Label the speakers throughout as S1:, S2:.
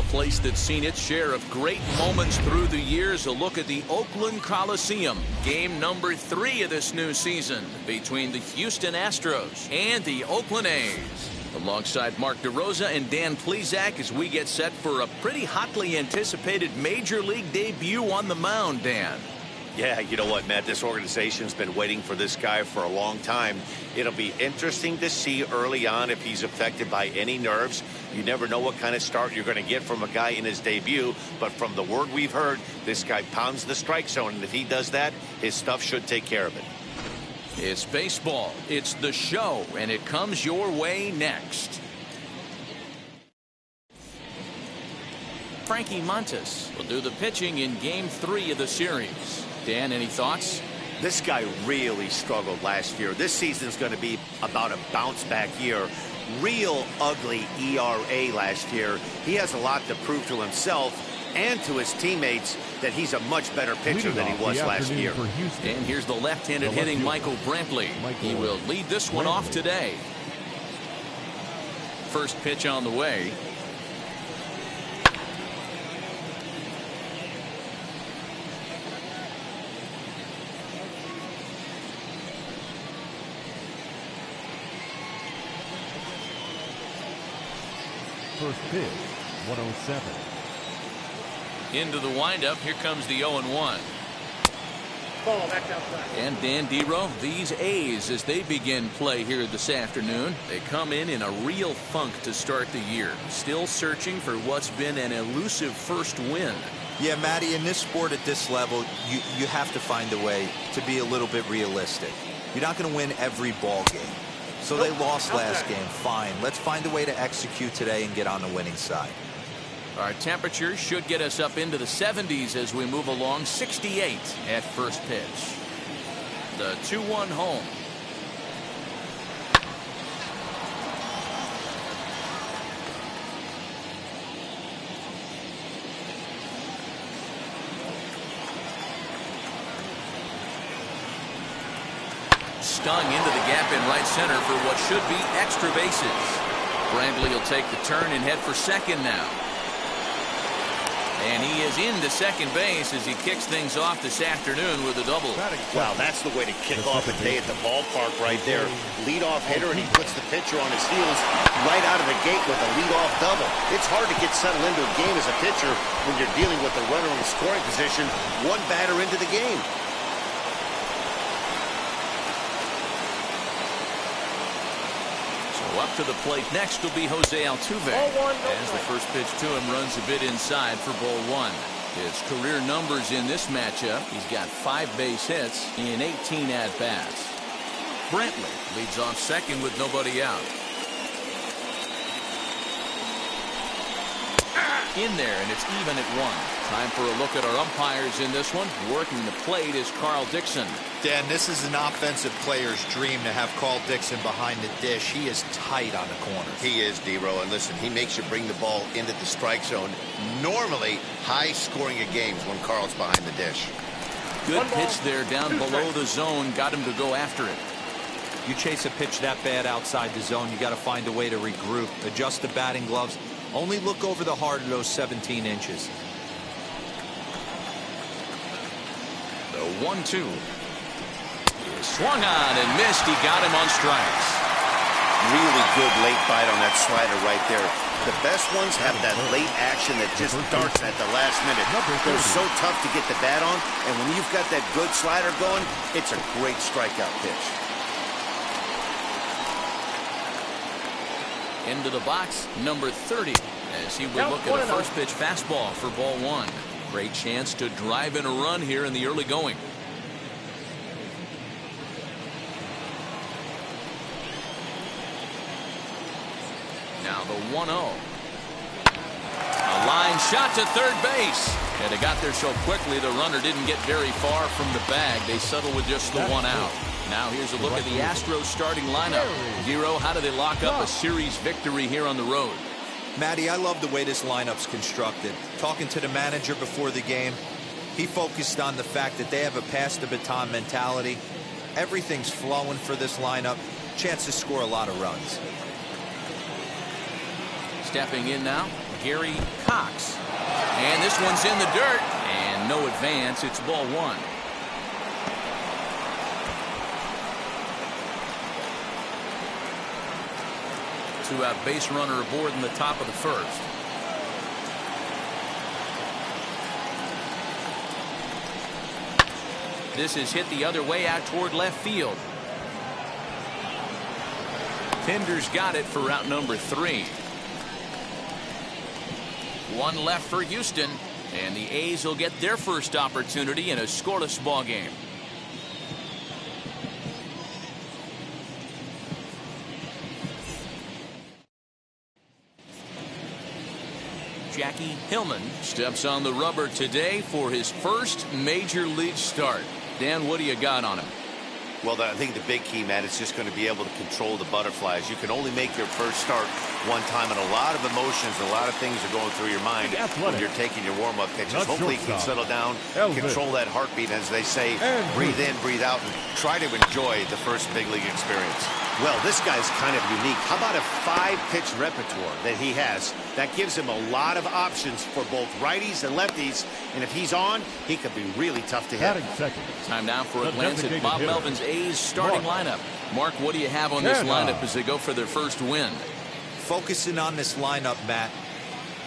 S1: A place that's seen its share of great moments through the years. A look at the Oakland Coliseum. Game number 3 of this new season between the Houston Astros and the Oakland A's. Alongside Mark DeRosa and Dan Plesac as we get set for a pretty hotly anticipated Major League debut on the mound, Dan.
S2: Yeah, you know what, Matt? This organization's been waiting for this guy for a long time. It'll be interesting to see early on if he's affected by any nerves. You never know what kind of start you're going to get from a guy in his debut. But from the word we've heard, this guy pounds the strike zone. And if he does that, his stuff should take care of it.
S1: It's baseball. It's the show. And it comes your way next. Frankie Montas will do the pitching in Game 3 of the series. Dan, any thoughts?
S2: This guy really struggled last year. This season's going to be about a bounce back year. Real ugly ERA last year. He has a lot to prove to himself and to his teammates that he's a much better pitcher than he was last year.
S1: And here's the left-handed hitting Michael Brantley. He will lead this one off today. First pitch on the way.
S3: First pitch, 107.
S1: Into the windup. Here comes the 0-1. And Dan Dero, these A's, as they begin play here this afternoon, they come in a real funk to start the year. Still searching for what's been an elusive first win.
S4: Yeah, Matty, in this sport at this level, you have to find a way to be a little bit realistic. You're not going to win every ball game. So they lost last game. Fine. Let's find a way to execute today and get on the winning side.
S1: Our temperatures should get us up into the 70s as we move along. 68 at first pitch. The 2-1 home. Stung into the gap in right center for what should be extra bases. Brantley will take the turn and head for second now. And he is into second base as he kicks things off this afternoon with a double.
S2: Wow, that's the way to kick off a day at the ballpark right there. Leadoff hitter, and he puts the pitcher on his heels right out of the gate with a leadoff double. It's hard to get settled into a game as a pitcher when you're dealing with a runner in the scoring position, one batter into the game.
S1: Up to the plate next will be Jose Altuve. As the first pitch to him runs a bit inside for ball 1. His career numbers in this matchup. He's got 5 base hits in 18 at-bats. Brantley leads off second with nobody out. In there, and it's even at 1. Time for a look at our umpires in this one. Working the plate is Carl Dixon.
S4: Dan, this is an offensive player's dream to have Carl Dixon behind the dish. He is tight on the corners.
S2: He is, Dero, and listen, he makes you bring the ball into the strike zone. Normally, high scoring of games when Carl's behind the dish.
S1: Good pitch there down below the zone. Got him to go after it.
S4: You chase a pitch that bad outside the zone, you got to find a way to regroup, adjust the batting gloves. Only look over the heart of those 17 inches.
S1: The 1-2. Swung on and missed. He got him on strikes.
S2: Really good late bite on that slider right there. The best ones have that late action that just darts at the last minute. They're so tough to get the bat on, and when you've got that good slider going, it's a great strikeout pitch.
S1: Into the box, number 30, as he will look at a first pitch fastball for ball 1. Great chance to drive in a run here in the early going. Now the 1-0. A line shot to third base. And they got there so quickly the runner didn't get very far from the bag. They settled with just the 1 out. Now here's a look at the Astros starting lineup. Dero, how do they lock up a series victory here on the road?
S4: Matty, I love the way this lineup's constructed. Talking to the manager before the game, he focused on the fact that they have a pass the baton mentality. Everything's flowing for this lineup. Chance to score a lot of runs.
S1: Stepping in now, Gary Cox. And this one's in the dirt. And no advance. It's ball one. Two-out base runner aboard in the top of the first. This is hit the other way out toward left field. Pinder's got it for route number 3. One left for Houston, and the A's will get their first opportunity in a scoreless ball game. Jackie Hillman steps on the rubber today for his first major league start. Dan, what do you got on him?
S2: Well, I think the big key, Matt, is just going to be able to control the butterflies. You can only make your first start one time, and a lot of emotions, a lot of things are going through your mind when you're taking your warm-up pitches. Hopefully you can settle down, control that heartbeat, as they say, breathe in, breathe out, and try to enjoy the first big league experience. Well, this guy's kind of unique. How about a 5-pitch repertoire that he has? That gives him a lot of options for both righties and lefties, and if he's on, he could be really tough to hit.
S1: Time now for a glance at Bob Melvin's A's starting lineup. Mark, what do you have on this lineup as they go for their first win?
S4: Focusing on this lineup, Matt,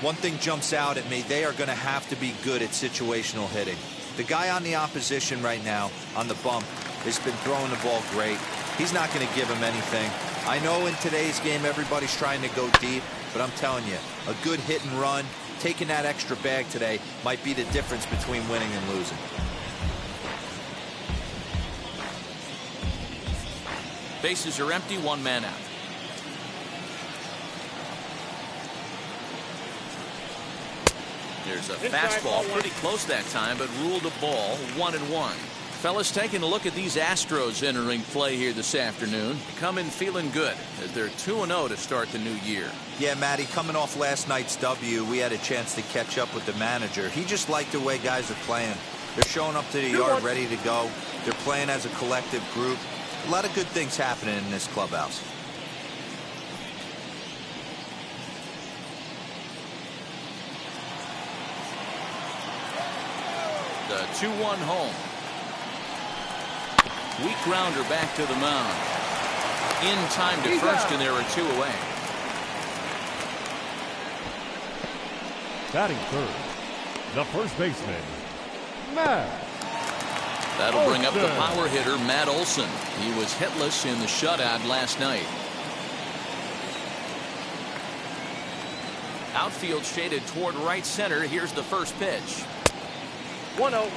S4: one thing jumps out at me. They are going to have to be good at situational hitting. The guy on the opposition right now on the bump has been throwing the ball great. He's not going to give him anything. I know in today's game everybody's trying to go deep, but I'm telling you, a good hit and run, taking that extra bag today might be the difference between winning and losing.
S1: Bases are empty, one man out. There's a fastball pretty close that time, but ruled a ball, 1-1. Fellas, taking a look at these Astros entering play here this afternoon. Come in feeling good as they're 2-0 to start the new year.
S4: Yeah, Matty, coming off last night's W, we had a chance to catch up with the manager. He just liked the way guys are playing. They're showing up to the yard ready to go. They're playing as a collective group. A lot of good things happening in this clubhouse.
S1: The 2-1 home. Weak grounder back to the mound. In time to first, and there are 2 away.
S3: Batting third, the first baseman, Matt.
S1: That'll bring up the power hitter, Matt Olson. He was hitless in the shutout last night. Outfield shaded toward right center. Here's the first pitch.
S5: 1-0.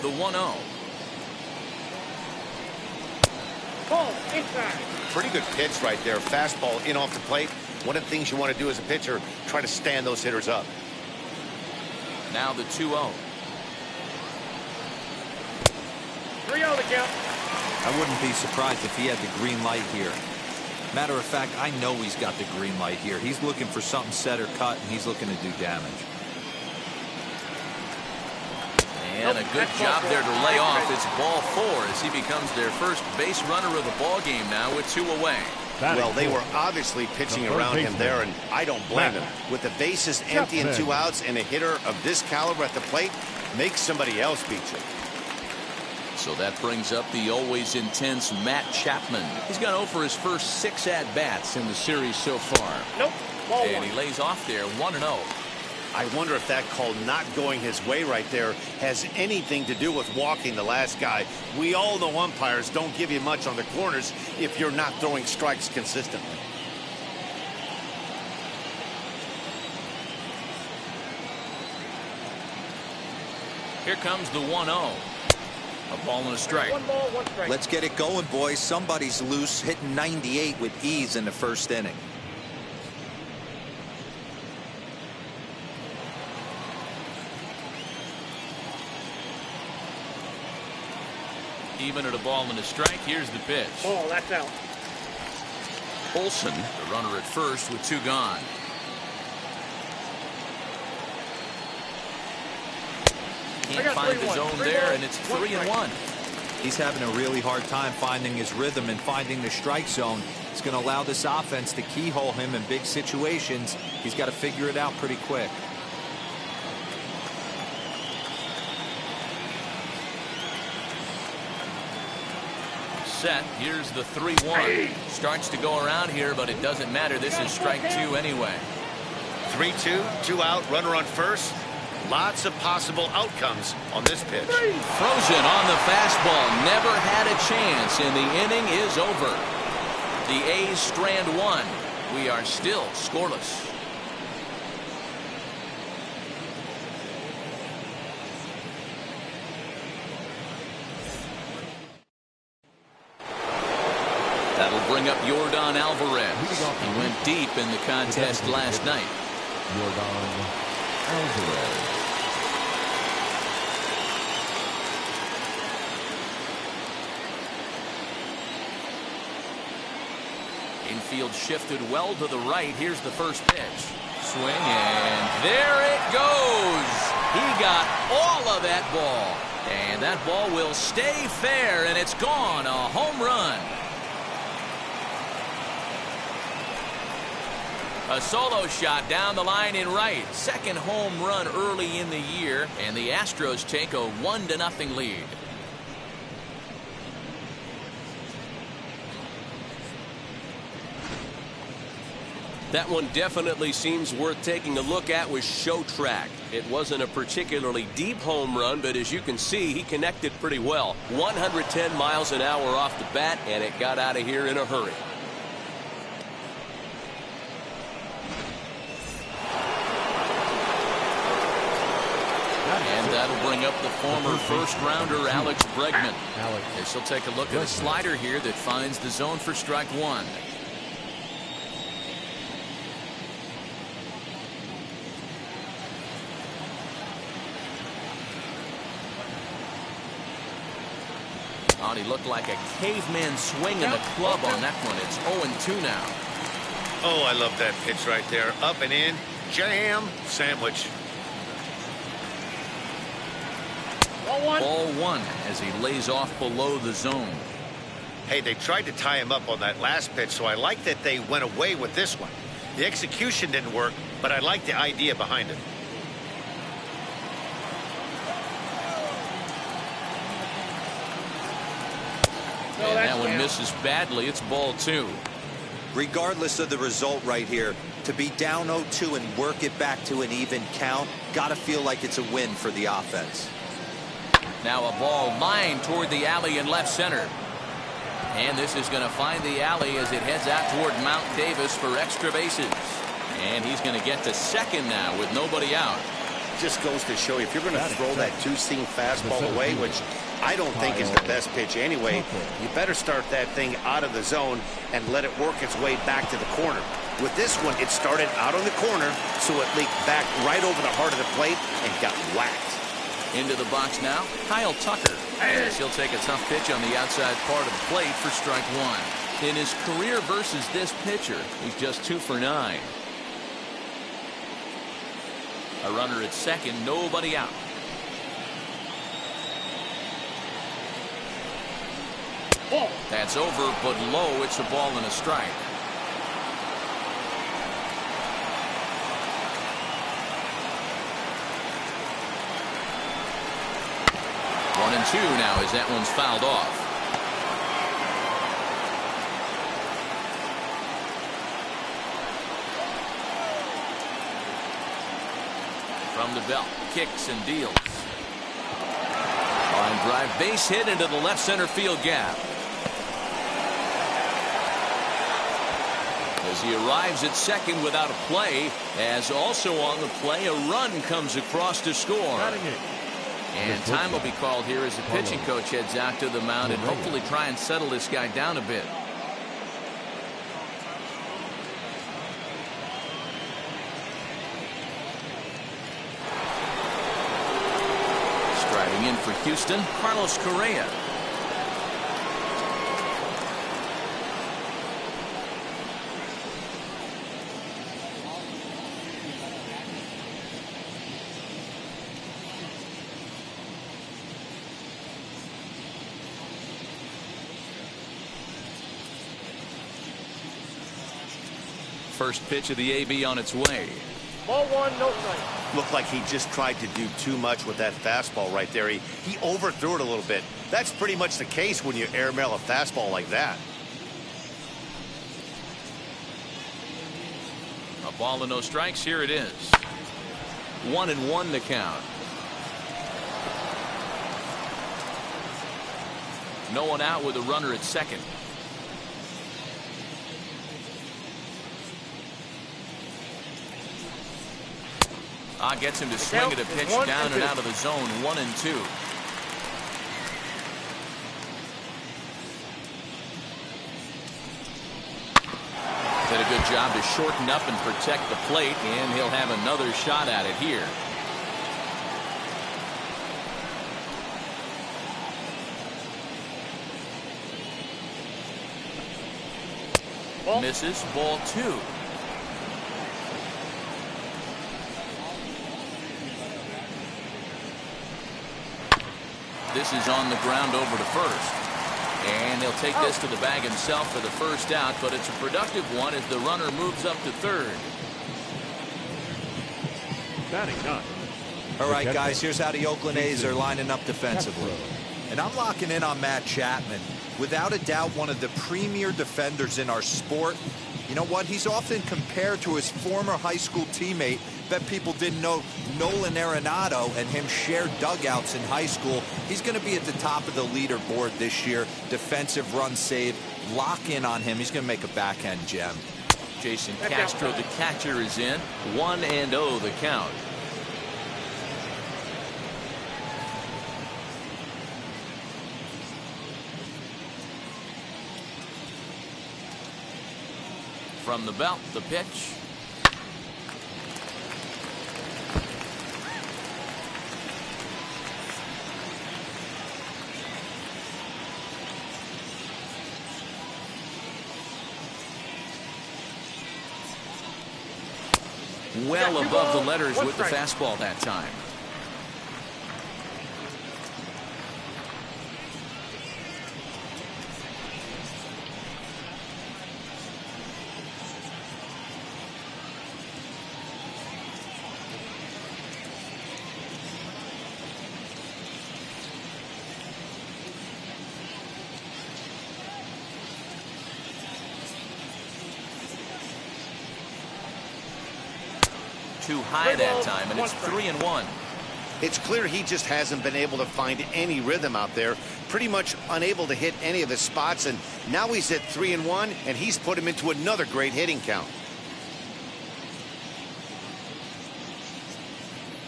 S1: The 1-0.
S5: Ball inside.
S2: Pretty good pitch right there. Fastball in off the plate. One of the things you want to do as a pitcher, try to stand those hitters up.
S1: Now the 2-0.
S5: 3-0 the count.
S4: I wouldn't be surprised if he had the green light here. Matter of fact, I know he's got the green light here. He's looking for something set or cut, and he's looking to do damage.
S1: And a good job there to lay off. It's ball 4 as he becomes their first base runner of the ball game now with 2 away.
S2: Well, they were obviously pitching around him there, and I don't blame them. With the bases empty and 2 outs, and a hitter of this caliber at the plate, make somebody else beat you.
S1: So that brings up the always intense Matt Chapman. He's gone over his first 6 at-bats in the series so far.
S5: Nope. Ball
S1: and
S5: 1.
S1: he lays off there, 1-0.
S2: I wonder if that call not going his way right there has anything to do with walking the last guy. We all know umpires don't give you much on the corners if you're not throwing strikes consistently.
S1: Here comes the 1-0. A ball and a strike.
S5: 1 ball, 1 strike.
S4: Let's get it going, boys. Somebody's loose, hitting 98 with ease in the first inning.
S1: Even at a ball and a strike, here's the pitch.
S5: Ball, that's out.
S1: Olsen, the runner at first with 2 gone. Can't find the zone there, and it's 3-1.
S4: He's having a really hard time finding his rhythm and finding the strike zone. It's going to allow this offense to keyhole him in big situations. He's got to figure it out pretty quick.
S1: Set. Here's the 3-1. Starts to go around here, but it doesn't matter. This is strike 2 anyway.
S2: 3-2, 2 out, runner on first. Lots of possible outcomes on this pitch.
S1: Frozen on the fastball. Never had a chance, and the inning is over. The A's strand 1. We are still scoreless. That'll bring up Yordan Alvarez. He went deep in the contest last night.
S3: Yordan Alvarez.
S1: Infield shifted well to the right. Here's the first pitch. Swing, and there it goes. He got all of that ball. And that ball will stay fair, and it's gone. A home run. A solo shot down the line in right. Second home run early in the year, and the Astros take a 1-0 lead.
S6: That one definitely seems worth taking a look at with show track. It wasn't a particularly deep home run, but as you can see, he connected pretty well. 110 miles an hour off the bat, and it got out of here in a hurry.
S1: And that'll bring up the former first-rounder Alex Bregman. This will take a look at a slider here that finds the zone for strike 1. Oh, he looked like a caveman swinging the club on that one. It's 0-2 now.
S2: Oh, I love that pitch right there. Up and in. Jam. Sandwich.
S1: Ball 1 as he lays off below the zone.
S2: Hey, they tried to tie him up on that last pitch, so I like that they went away with this one. The execution didn't work, but I like the idea behind it.
S1: And that one misses badly. It's ball 2.
S4: Regardless of the result right here, to be down 0-2 and work it back to an even count, got to feel like it's a win for the offense.
S1: Now a ball lined toward the alley in left center. And this is going to find the alley as it heads out toward Mount Davis for extra bases. And he's going to get to second now with nobody out.
S2: Just goes to show you, if you're going to throw that two-seam fastball away, which I don't think is the best pitch anyway, you better start that thing out of the zone and let it work its way back to the corner. With this one, it started out on the corner, so it leaked back right over the heart of the plate and got whacked.
S1: Into the box now, Kyle Tucker. As he'll take a tough pitch on the outside part of the plate for strike 1. In his career versus this pitcher, he's just 2 for 9. A runner at second, nobody out. That's over, but low. It's a ball and a strike. One and 2 now as that one's fouled off. From the belt, kicks and deals. Line drive, base hit into the left center field gap. As he arrives at second without a play, as also on the play, a run comes across to score. And time will be called here as the pitching coach heads out to the mound and hopefully try and settle this guy down a bit. Striding in for Houston, Carlos Correa. first pitch of the AB on its way.
S5: Ball one, no strike.
S2: Looked like he just tried to do too much with that fastball right there. He overthrew it a little bit. That's pretty much the case when you airmail a fastball like that.
S1: A ball and no strikes. Here it is. 1-1 to count. No one out with a runner at second. Gets him to swing at a pitch down and out of the zone. 1-2. Did a good job to shorten up and protect the plate, and he'll have another shot at it here. Misses. Ball 2. This is on the ground over to first. And he'll take this to the bag himself for the first out, but it's a productive one as the runner moves up to third.
S3: Batting 9.
S4: All right, guys, here's how the Oakland A's are lining up defensively. And I'm locking in on Matt Chapman. Without a doubt, one of the premier defenders in our sport. You know what? He's often compared to his former high school teammate. Bet people didn't know Nolan Arenado and him shared dugouts in high school. He's going to be at the top of the leaderboard this year. Defensive run save. Lock in on him. He's going to make a backhand gem.
S1: Jason Castro, the catcher, is in. 1-0 the count. From the belt, the pitch. Well above the letters with the fastball that time. Too high that time, and it's 3-1.
S2: It's clear he just hasn't been able to find any rhythm out there. Pretty much unable to hit any of his spots, and now he's at 3-1, and he's put him into another great hitting count.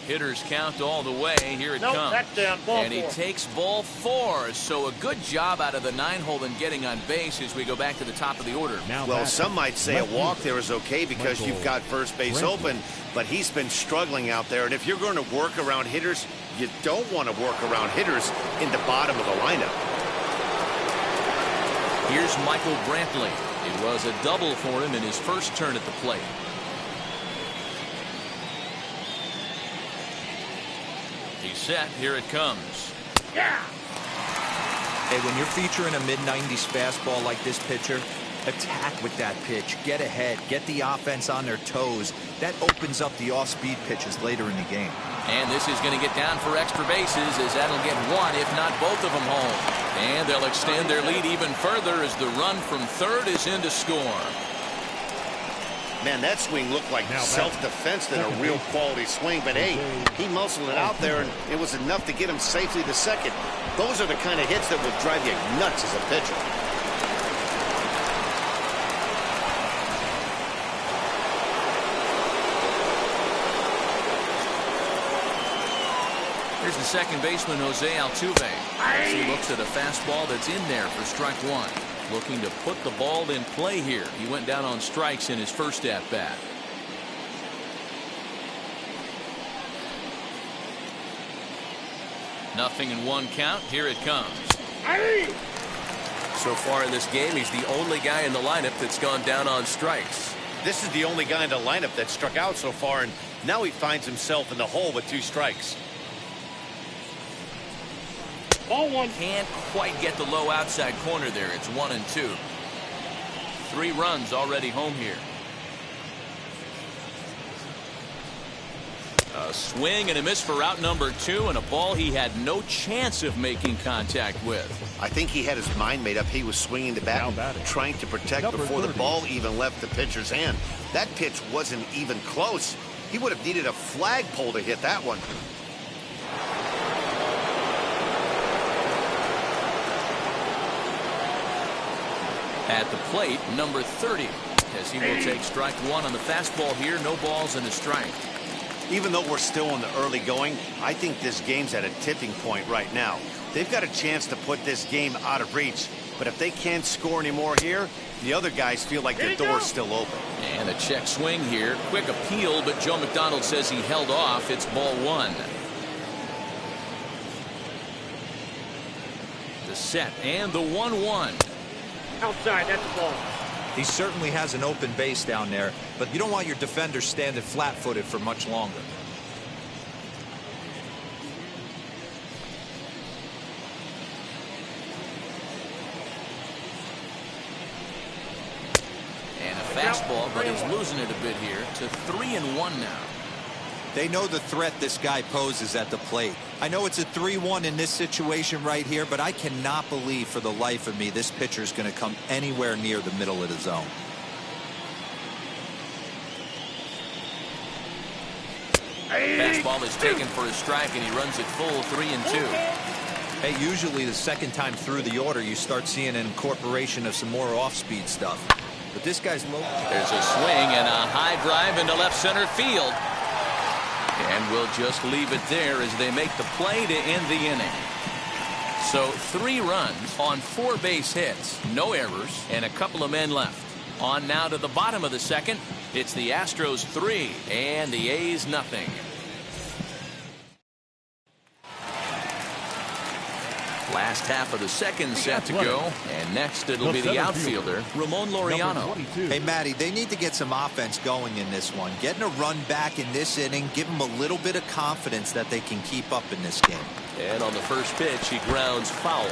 S1: Hitters count all the way. Here it comes.
S5: That's down. Ball
S1: and he
S5: 4.
S1: takes ball 4. So a good job out of the 9-hole in getting on base as we go back to the top of the order.
S2: Well, some might say a walk there is okay because you've got first base open, but he's been struggling out there. And if you're going to work around hitters, you don't want to work around hitters in the bottom of the lineup.
S1: Here's Michael Brantley. It was a double for him in his first turn at the plate. He's set. Here it comes.
S5: Yeah.
S4: Hey, when you're featuring a mid-90s fastball like this pitcher, attack with that pitch. Get ahead. Get the offense on their toes. That opens up the off-speed pitches later in the game.
S1: And this is going to get down for extra bases as that'll get one, if not both of them home. And they'll extend their lead even further as the run from third is in to score.
S2: Man, that swing looked like self-defense than a real quality swing. But, hey, he muscled it out there, and it was enough to get him safely to second. Those are the kind of hits that will drive you nuts as a pitcher.
S1: Here's the second baseman, Jose Altuve. As he looks at a fastball that's in there for strike one. Looking to put the ball in play here. He went down on strikes in his first at-bat. Nothing in one count. Here it comes.
S6: So far in this game, he's the only guy in the lineup that's gone down on strikes.
S2: This is the only guy in the lineup that struck out so far, and now he finds himself in the hole with 2 strikes.
S5: Ball 1.
S1: Can't quite get the low outside corner there. It's 1-2. 3 runs already home here. A swing and a miss for out number 2, and a ball he had no chance of making contact with.
S2: I think he had his mind made up. He was swinging the bat and trying to protect before the ball even left the pitcher's hand. That pitch wasn't even close. He would have needed a flagpole to hit that one.
S1: At the plate, number 30, as he will take strike 1 on the fastball here. No balls and a strike.
S2: Even though we're still in the early going, I think this game's at a tipping point right now. They've got a chance to put this game out of reach, but if they can't score anymore here, the other guys feel like the door's still open.
S1: And a check swing here. Quick appeal, but Joe McDonald says he held off. It's ball 1. The set and the 1-1.
S5: Outside, that's the ball.
S4: He certainly has an open base down there, but you don't want your defender standing flat-footed for much longer.
S1: And a fastball, but he's losing it a bit here to 3-1 now.
S4: They know the threat this guy poses at the plate. I know it's a 3-1 in this situation right here, but I cannot believe for the life of me this pitcher is going to come anywhere near the middle of the zone.
S1: Fastball is taken for a strike, and he runs it full 3-2.
S4: Hey, usually the second time through the order, you start seeing an incorporation of some more off-speed stuff. But this guy's low.
S1: There's a swing and a high drive into left center field. And we'll just leave it there as they make the play to end the inning. So 3 runs on 4 base hits, no errors, and a couple of men left. On now to the bottom of the second. It's the Astros 3 and the A's nothing. Last half of the second set to go, and next it'll be the outfielder, Ramon Laureano.
S4: Hey, Matty, they need to get some offense going in this one. Getting a run back in this inning, give them a little bit of confidence that they can keep up in this game.
S1: And on the first pitch, he grounds foul.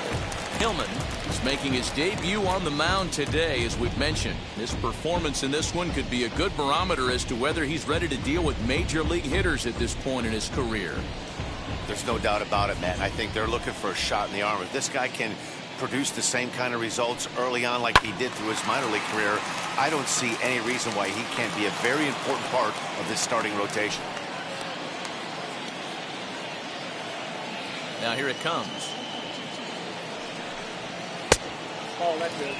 S1: Hillman is making his debut on the mound today, as we've mentioned. His performance in this one could be a good barometer as to whether he's ready to deal with major league hitters at this point in his career.
S2: There's no doubt about it, Matt. I think they're looking for a shot in the arm. If this guy can produce the same kind of results early on like he did through his minor league career, I don't see any reason why he can't be a very important part of this starting rotation.
S1: Now here it comes.
S5: Oh, that's good.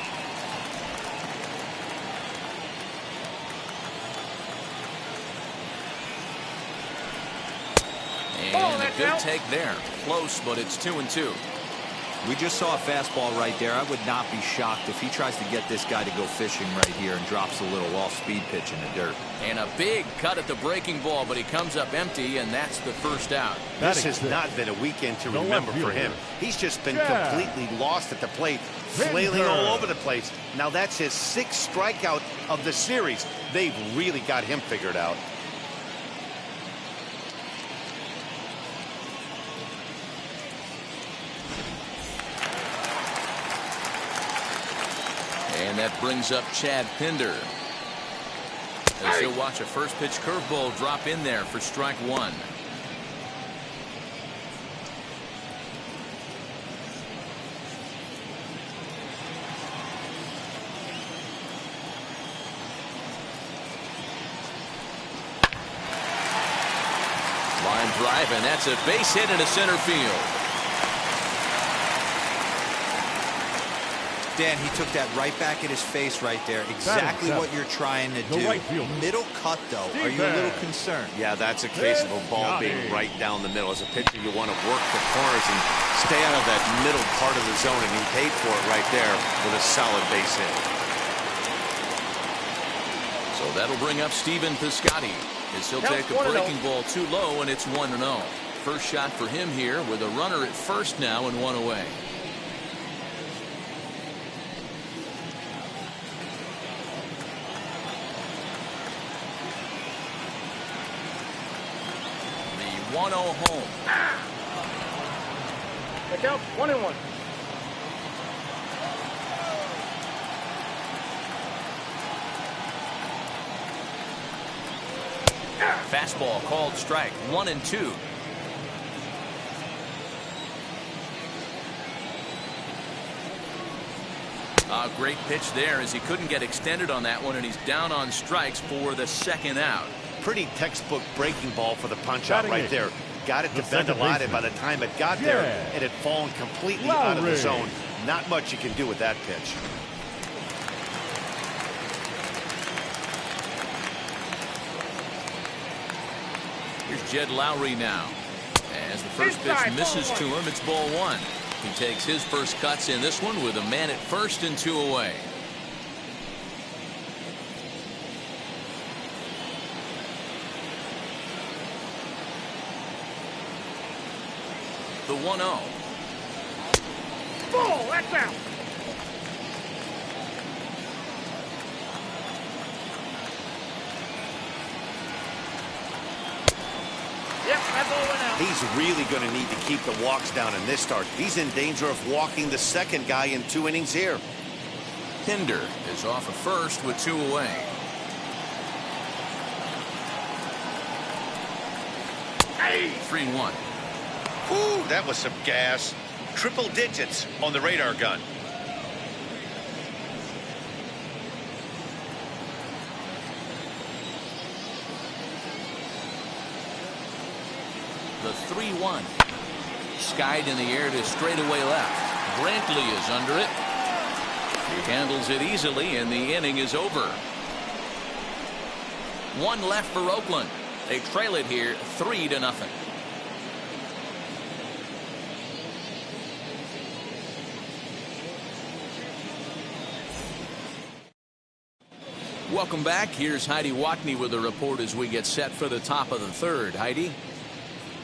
S1: And a good take there. Close, but it's 2-2.
S4: We just saw a fastball right there. I would not be shocked if he tries to get this guy to go fishing right here and drops a little off-speed pitch in the dirt.
S1: And a big cut at the breaking ball, but he comes up empty, and that's the first out.
S2: This has not been a weekend to remember for him. He's just been completely lost at the plate, flailing all over the place. Now that's his 6th strikeout of the series. They've really got him figured out.
S1: And that brings up Chad Pinder. As he'll watch a first pitch curveball drop in there for strike 1. Line drive, and that's a base hit into center field.
S4: Dan, he took that right back at his face right there. Exactly what you're trying to do. Middle cut, though. Are you a little concerned?
S2: Yeah, that's a case of a ball being right down the middle. As a pitcher, you want to work the corners and stay out of that middle part of the zone, and he paid for it right there with a solid base hit.
S1: So that'll bring up Steven Piscotty as he'll take a breaking ball too low, and it's 1-0. First shot for him here with a runner at first now and 1 away. The 1-0 home.
S5: The count 1-1.
S1: Fastball called strike, 1-2. A great pitch there as he couldn't get extended on that one, and he's down on strikes for the second out.
S2: Pretty textbook breaking ball for the punch out right there. Got it to bend a lot, and by the time it got there, it had fallen completely out of the zone. Not much you can do with that pitch.
S1: Here's Jed Lowry now. As the first pitch misses to him, it's ball one. He takes his first cuts in this one with a man at first and 2 away. The 1-0.
S5: Ball, that's out. Yep, that ball went out.
S2: He's really going to need to keep the walks down in this start. He's in danger of walking the second guy in 2 innings here.
S1: Pinder is off of first with 2 away.
S5: Hey!
S1: 3-1.
S2: Ooh, that was some gas. Triple digits on the radar gun.
S1: The 3-1. Skied in the air to straightaway left. Brantley is under it. He handles it easily, and the inning is over. 1 left for Oakland. They trail it here 3-0. Welcome back. Here's Heidi Watney with a report as we get set for the top of the third. Heidi?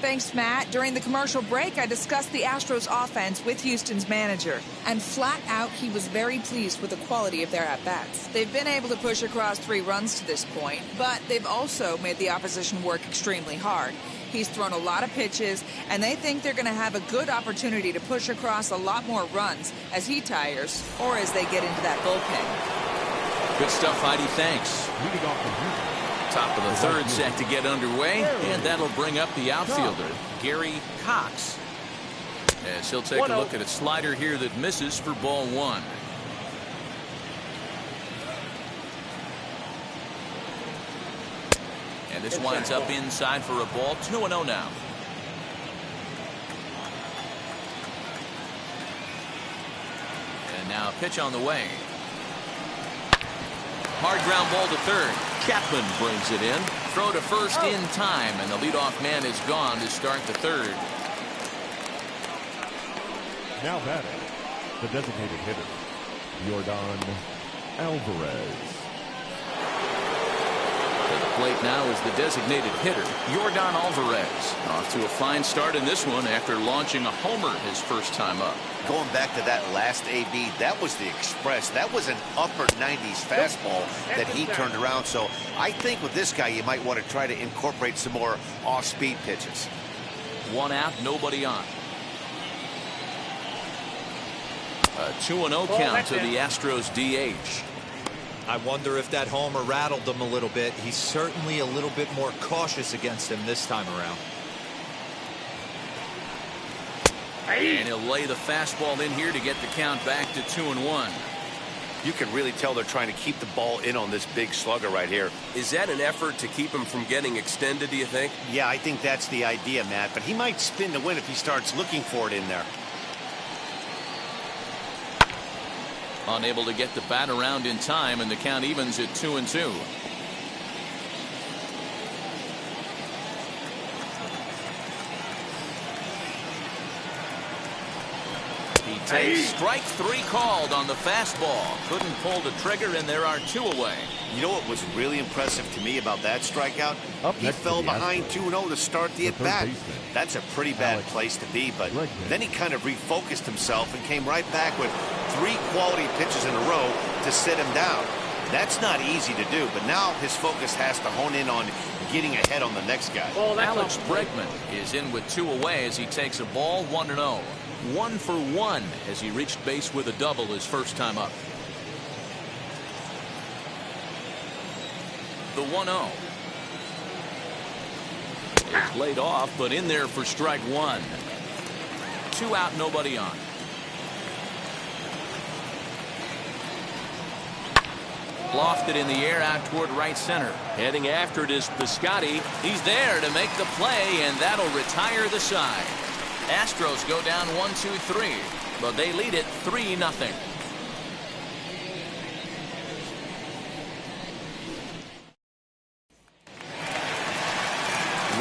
S7: Thanks, Matt. During the commercial break, I discussed the Astros offense with Houston's manager. And flat out, he was very pleased with the quality of their at-bats. They've been able to push across 3 runs to this point, but they've also made the opposition work extremely hard. He's thrown a lot of pitches, and they think they're going to have a good opportunity to push across a lot more runs as he tires or as they get into that bullpen.
S1: Good stuff, Heidi. Thanks. Top of the third set to get underway, and that'll bring up the outfielder, Gary Cox. As he'll take a look at a slider here that misses for ball 1. And this winds up inside for a ball. 2-0 now. And now a pitch on the way. Hard ground ball to third. Chapman brings it in. Throw to first in time, and the leadoff man is gone to start the third.
S3: Now batting, the designated hitter, Yordan Alvarez.
S1: To the plate now is the designated hitter, Yordan Alvarez. Off to a fine start in this one after launching a homer his first time up.
S2: Going back to that last AB, that was the express. That was an upper 90s fastball that he turned around. So I think with this guy, you might want to try to incorporate some more off-speed pitches.
S1: 1 out, nobody on. A 2-0 count to the Astros DH.
S4: I wonder if that homer rattled him a little bit. He's certainly a little bit more cautious against him this time around.
S1: And he'll lay the fastball in here to get the count back to 2-1.
S2: You can really tell they're trying to keep the ball in on this big slugger right here.
S6: Is that an effort to keep him from getting extended, do you think?
S2: Yeah, I think that's the idea, Matt. But he might spin to win if he starts looking for it in there.
S1: Unable to get the bat around in time, and the count evens at 2-2. He takes strike 3 called on the fastball. Couldn't pull the trigger, and there are 2 away.
S2: You know what was really impressive to me about that strikeout? He fell behind 2-0 to start the at-bat. That's a pretty bad place to be, but then he kind of refocused himself and came right back with 3 quality pitches in a row to sit him down. That's not easy to do, but now his focus has to hone in on getting ahead on the next guy.
S1: Alex Bregman is in with 2 away as he takes a ball 1-0. 1 for 1 as he reached base with a double his first time up. The 1-0. It's laid off, but in there for strike one. 2 out, nobody on. Lofted in the air out toward right center.
S6: Heading after it is Piscotty.
S1: He's there to make the play, and that'll retire the side. Astros go down 1-2-3, but they lead it 3-0.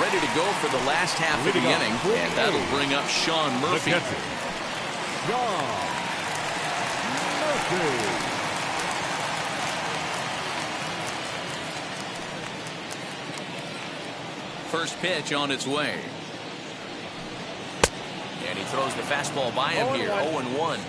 S1: Ready to go for the last half of the inning, and that'll bring up Sean Murphy.
S3: Sean Murphy.
S1: First pitch on its way. And he throws the fastball by him here. 0-1.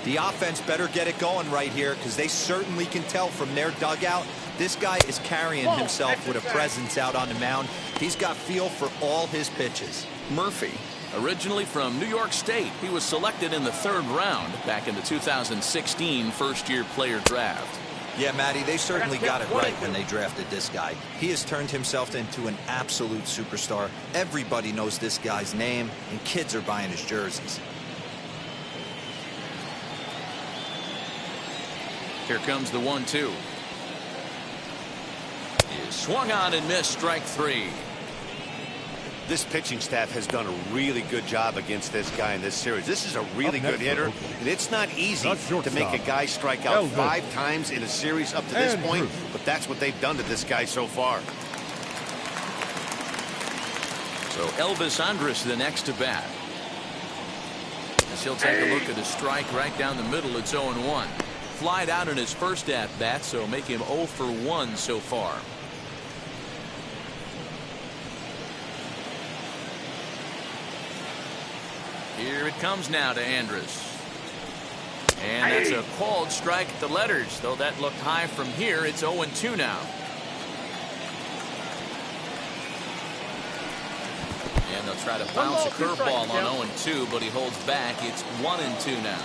S4: The offense better get it going right here, because they certainly can tell from their dugout this guy is carrying himself with a presence out on the mound. He's got feel for all his pitches.
S1: Murphy, originally from New York State, he was selected in the 3rd round back in the 2016 first-year player draft.
S4: Yeah, Matty, they certainly got it right when they drafted this guy. He has turned himself into an absolute superstar. Everybody knows this guy's name, and kids are buying his jerseys.
S1: Here comes the 1-2. Is swung on and missed, strike 3.
S2: This pitching staff has done a really good job against this guy in this series. This is a really good hitter, and it's not easy to make a guy strike out 5 times in a series up to this point, but that's what they've done to this guy so far.
S1: So Elvis Andrus the next to bat. As he'll take a look at a strike right down the middle. It's 0-1. Flied out in his first at bat, so make him 0 for 1 so far. Here it comes now to Andrus. And that's a called strike at the letters, though that looked high from here. It's 0-2 now. And they'll try to bounce a curveball on 0-2, but he holds back. It's 1-2 now.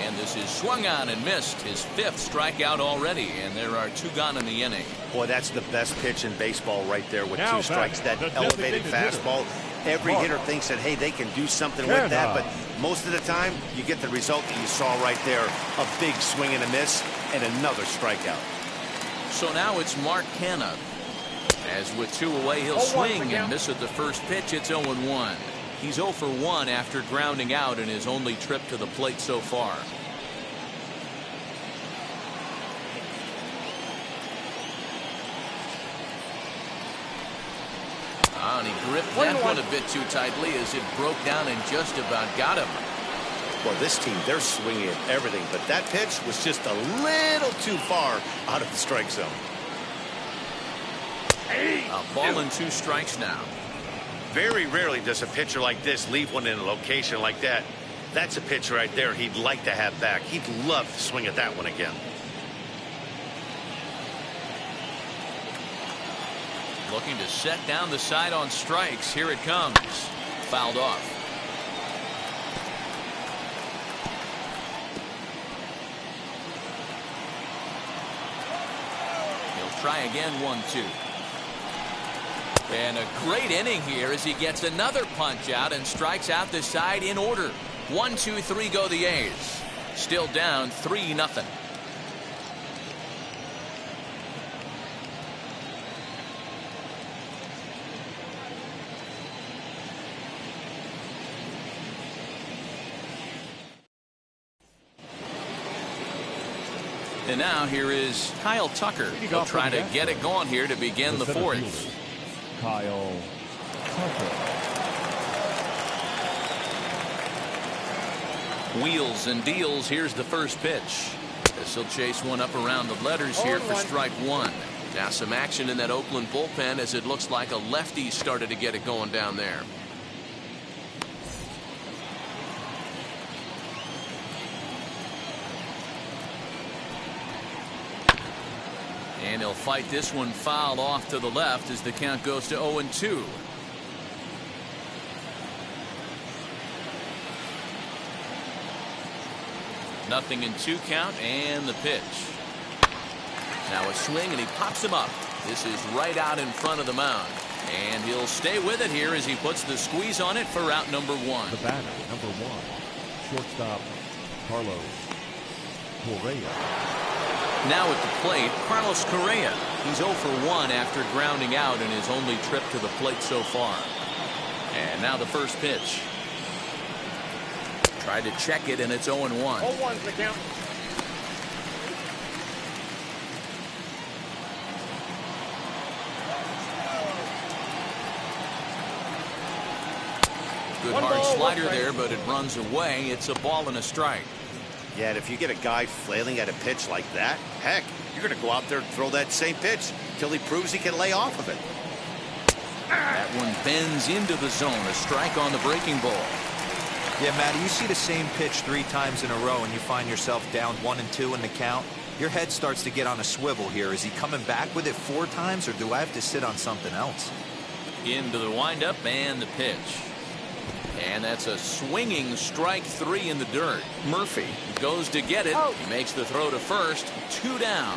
S1: And this is swung on and missed. His 5th strikeout already, and there are 2 gone in the inning.
S2: Boy, that's the best pitch in baseball right there with 2 strikes. That elevated fastball. Every hitter thinks that, hey, they can do something with that, but most of the time you get the result that you saw right there. A big swing and a miss, and another strikeout.
S1: So now it's Mark Canha. As with 2 away, he'll swing and miss at the first pitch. It's 0-1. He's 0 for 1 after grounding out in his only trip to the plate so far. And he gripped that one a bit too tightly as it broke down and just about got him.
S2: Well, this team, they're swinging at everything, but that pitch was just a little too far out of the strike zone.
S1: A ball and 2 strikes now.
S2: Very rarely does a pitcher like this leave one in a location like that. That's a pitch right there he'd like to have back. He'd love to swing at that one again.
S1: Looking to set down the side on strikes. Here it comes. Fouled off. He'll try again. 1-2. And a great inning here as he gets another punch out and strikes out the side in order. 1, 2, 3 go the A's. Still down 3-0. And now here is Kyle Tucker. He'll try to get it going here to begin the 4th.
S3: Kyle Tucker.
S1: Wheels and deals. Here's the first pitch. This will chase one up around the letters here for strike 1. Now some action in that Oakland bullpen as it looks like a lefty started to get it going down there. And he'll fight this one foul off to the left as the count goes to 0-2. Nothing in 2 count, and the pitch. Now a swing, and he pops him up. This is right out in front of the mound. And he'll stay with it here as he puts the squeeze on it for out number 1.
S3: The batter, number 1, shortstop Carlos Correa.
S1: Now at the plate, Carlos Correa. He's 0 for 1 after grounding out in his only trip to the plate so far. And now the first pitch. Tried to check it, and it's 0-1.
S5: 0-1's the count.
S1: Good hard slider there, but it runs away. It's a ball and a strike.
S2: Yeah, and if you get a guy flailing at a pitch like that, heck, you're going to go out there and throw that same pitch till he proves he can lay off of it.
S1: That one bends into the zone. A strike on the breaking ball.
S4: Yeah, Matty, you see the same pitch 3 times in a row and you find yourself down 1-2 in the count. Your head starts to get on a swivel here. Is he coming back with it 4 times, or do I have to sit on something else?
S1: Into the windup and the pitch. And that's a swinging strike 3 in the dirt. Murphy goes to get it. He makes the throw to first. 2 down.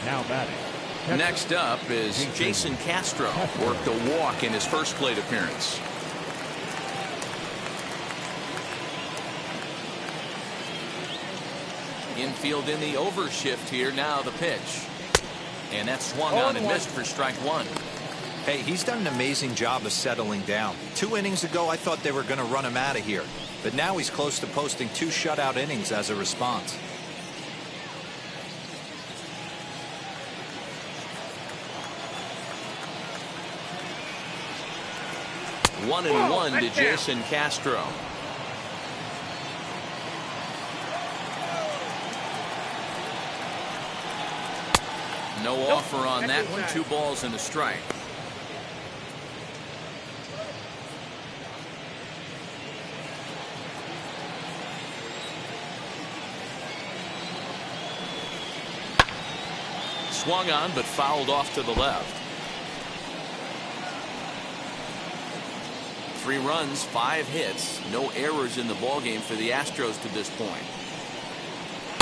S3: Now batting.
S1: Next up is Jason Castro. Worked a walk in his first plate appearance. Infield in the overshift here. Now the pitch. And that swung on and missed for strike 1.
S4: Hey, he's done an amazing job of settling down. 2 innings ago, I thought they were going to run him out of here. But now he's close to posting 2 shutout innings as a response.
S1: 1-1 to Jason Castro. No offer on that one. 2 balls and a strike. Swung on but fouled off to the left. 3 runs, 5 hits, no errors in the ballgame for the Astros to this point.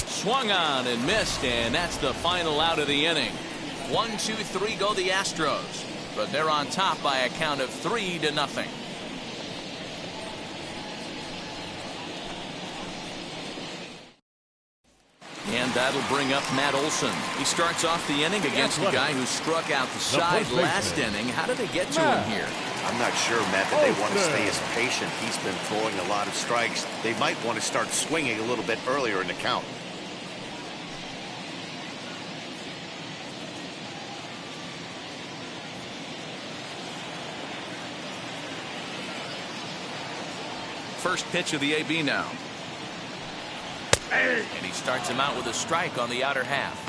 S1: Swung on and missed, and that's the final out of the inning. 1, 2, 3 go the Astros, but they're on top by a count of 3-0. And that'll bring up Matt Olson. He starts off the inning against a guy who struck out the side last inning. How did they get to him here?
S2: I'm not sure, Matt, that they want to stay as patient. He's been throwing a lot of strikes. They might want to start swinging a little bit earlier in the count.
S1: First pitch of the AB now. And he starts him out with a strike on the outer half.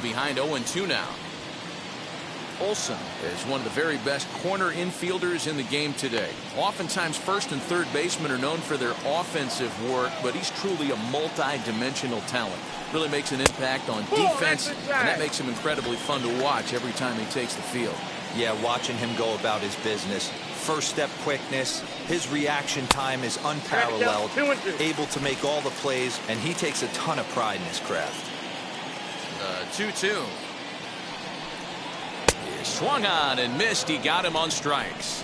S1: Behind 0-2 now. Olsen is one of the very best corner infielders in the game today. Oftentimes first and third basemen are known for their offensive work, but he's truly a multi-dimensional talent. Really makes an impact on defense, and that makes him incredibly fun to watch every time he takes the field.
S4: Yeah, watching him go about his business. First step quickness, his reaction time is unparalleled, able to make all the plays, and he takes a ton of pride in his craft.
S1: 2-2. He swung on and missed. He got him on strikes.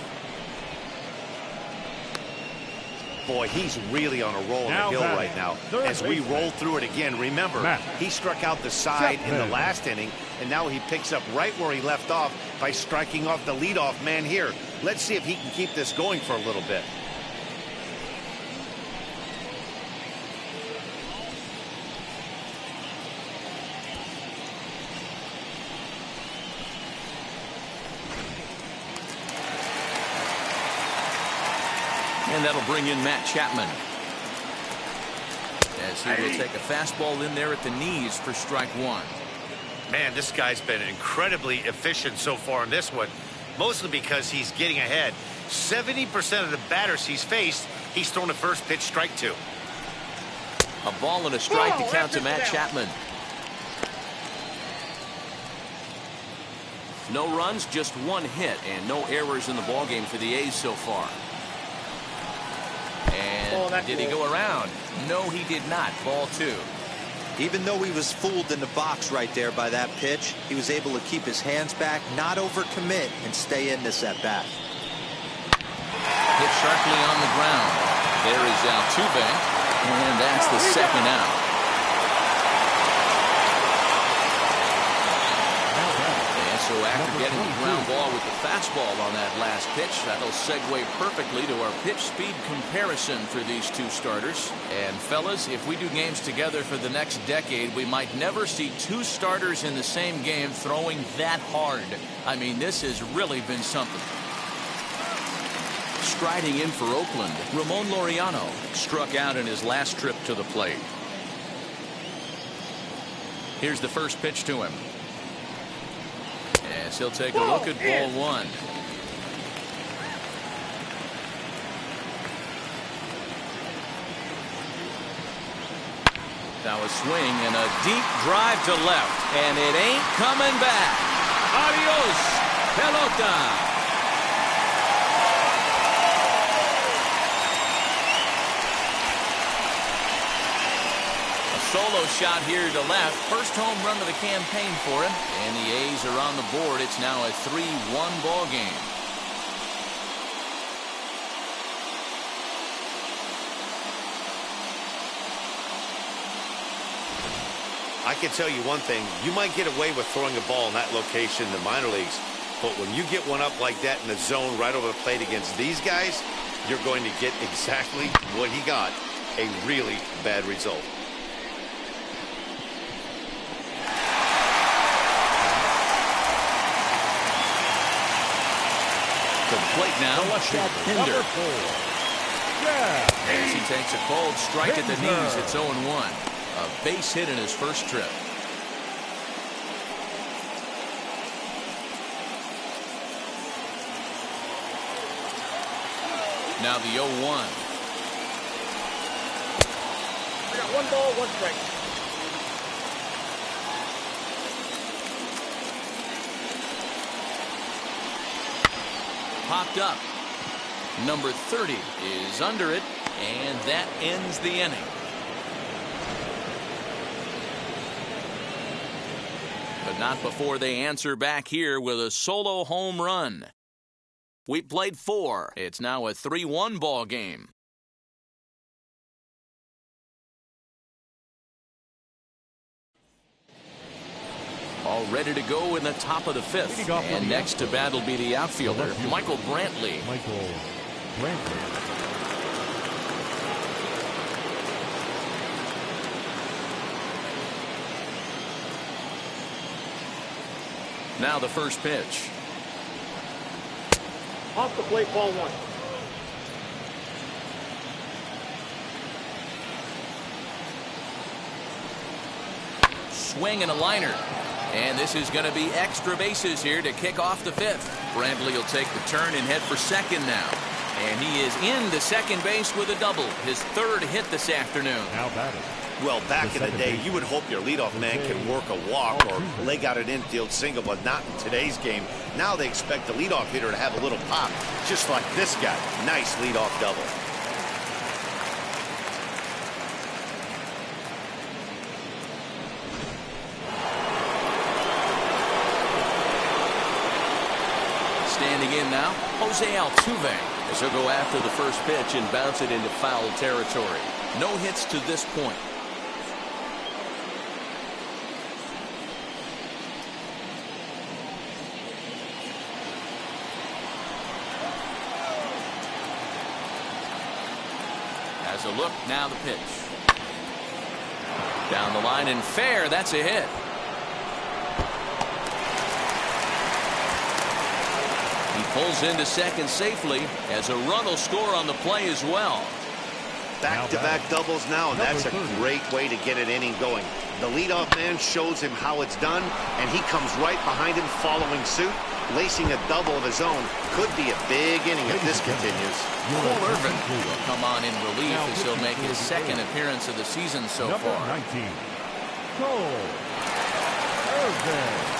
S2: Boy, he's really on a roll on the hill right now. As we roll through it again, remember, he struck out the side in the last inning, and now he picks up right where he left off by striking off the leadoff man here. Let's see if he can keep this going for a little bit.
S1: And that'll bring in Matt Chapman. As he will take a fastball in there at the knees for strike 1.
S2: Man, this guy's been incredibly efficient so far in this one, mostly because he's getting ahead. 70% of the batters he's faced, he's thrown a first pitch strike to.
S1: A ball and a strike to count to Matt Chapman. No runs, just one hit, and no errors in the ballgame for the A's so far. And did he go around? No, he did not. Ball 2.
S4: Even though he was fooled in the box right there by that pitch, he was able to keep his hands back, not overcommit, and stay in this at bat.
S1: Hit sharply on the ground. There is Altuve, and that's the second out. And so after getting the ground ball with the fastball on that last pitch, that'll segue perfectly to our pitch speed comparison for these two starters. And fellas, if we do games together for the next decade, we might never see two starters in the same game throwing that hard. I mean, this has really been something. Striding in for Oakland, Ramon Laureano struck out in his last trip to the plate. Here's the first pitch to him. As he'll take a look at ball 1. Now a swing and a deep drive to left, and it ain't coming back. Adios, pelota. Solo shot here to left. First home run of the campaign for him. And the A's are on the board. It's now a 3-1 ball game.
S2: I can tell you one thing. You might get away with throwing a ball in that location in the minor leagues. But when you get one up like that in the zone right over the plate against these guys, you're going to get exactly what he got. A really bad result.
S1: To the plate now, Pinder. As he takes a cold strike at the knees, it's 0-1. A base hit in his first trip. Now the 0-1.
S5: We got 1 ball, 1 strike.
S1: Popped up. Number 30 is under it, and that ends the inning. But not before they answer back here with a solo home run. We played 4. It's now a 3-1 ball game. All ready to go in the top of the 5th. And next to bat will be the outfielder, Michael Brantley. Now the first pitch.
S5: Off the plate, ball 1.
S1: Swing and a liner. And this is going to be extra bases here to kick off the 5th. Brantley will take the turn and head for second now. And he is into second base with a double. His 3rd hit this afternoon.
S3: Now batting.
S2: Well, back in the day, you would hope your leadoff man can work a walk or leg out an infield single, but not in today's game. Now they expect the leadoff hitter to have a little pop, just like this guy. Nice leadoff double.
S1: Standing in now, Jose Altuve, as he'll go after the first pitch and bounce it into foul territory. No hits to this point. As a look, now the pitch. Down the line and fair, that's a hit. Pulls into second safely as a run will score on the play as well.
S2: Back-to-back doubles now, and that's a great way to get an inning going. The leadoff man shows him how it's done, and he comes right behind him following suit. Lacing a double of his own could be a big inning if this continues.
S1: Cole Irvin will come on in relief as he'll make his 2nd appearance of the season so far.
S3: 19. Cole Irvin.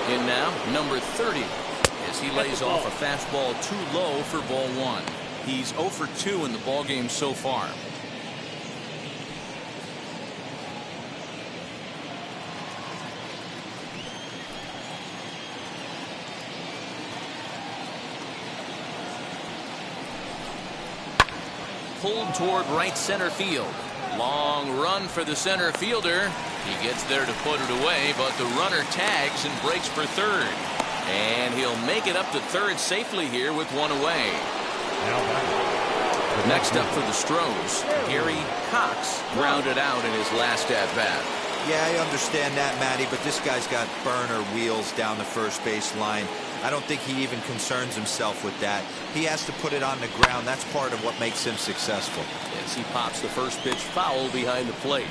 S1: In now, number 30, as he lays off a fastball too low for ball 1. He's 0 for 2 in the ballgame so far. Pulled toward right center field. Long run for the center fielder. He gets there to put it away, but the runner tags and breaks for third. And he'll make it up to third safely here with one away. Next up for the Astros, Gary Cox grounded out in his last at-bat.
S4: Yeah, I understand that, Matty, but this guy's got burner wheels down the first base line. I don't think he even concerns himself with that. He has to put it on the ground. That's part of what makes him successful.
S6: As he pops the first pitch foul behind the plate.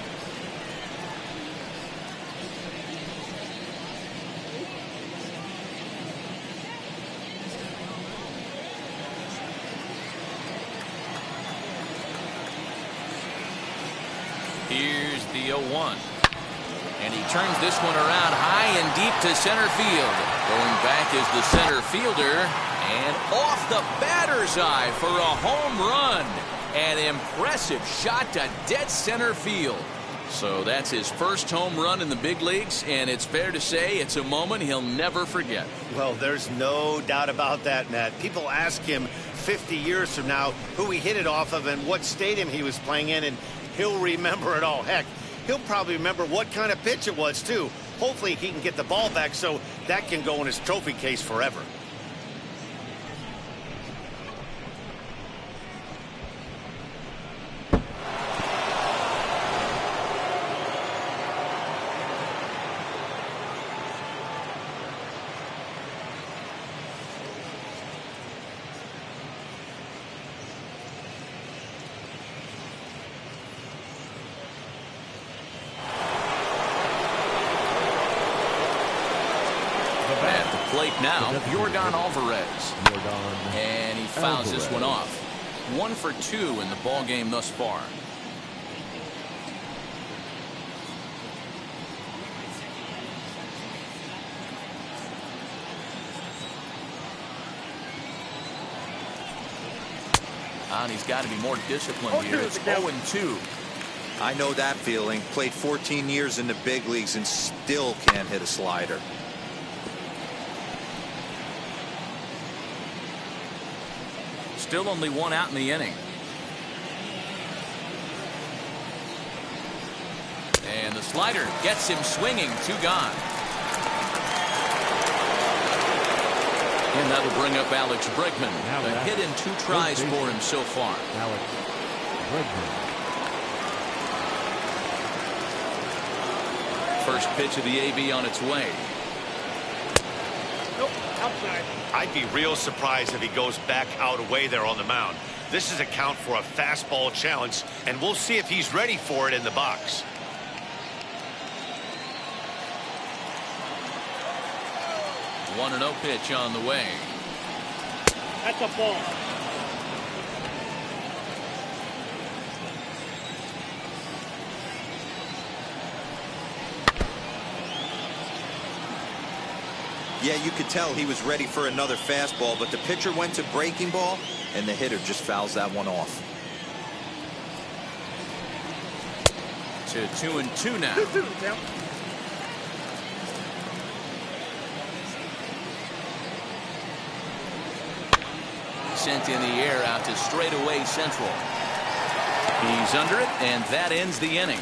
S1: Here's the 0-1. And he turns this one around high and deep to center field. Going back is the center fielder. And off the batter's eye for a home run. An impressive shot to dead center field. So that's his first home run in the big leagues. And it's fair to say it's a moment he'll never forget.
S2: Well, there's no doubt about that, Matt. People ask him 50 years from now who he hit it off of and what stadium he was playing in, and he'll remember it all. Heck, he'll probably remember what kind of pitch it was, too. Hopefully he can get the ball back so that can go in his trophy case forever.
S1: At the plate now, Alvarez. And he fouls this one off. 1 for 2 in the ball game thus far. And he's got to be more disciplined here. It's 0-2.
S4: I know that feeling. Played 14 years in the big leagues and still can't hit a slider.
S1: Still only one out in the inning. And the slider gets him swinging. 2 gone. And that'll bring up Alex Bregman. A hit in 2 tries for him so far.
S3: Alex Bregman.
S1: First pitch of the AB on its way.
S5: Nope, outside.
S2: I'd be real surprised if he goes back out away there on the mound. This is a count for a fastball challenge, and we'll see if he's ready for it in the box.
S1: One 1-0 pitch on the way.
S5: That's a ball.
S4: Yeah, you could tell he was ready for another fastball, but the pitcher went to breaking ball, and the hitter just fouls that one off.
S1: To 2-2 now.
S5: 2-2, Tim.
S1: Sent in the air out to straightaway central. He's under it, and that ends the inning.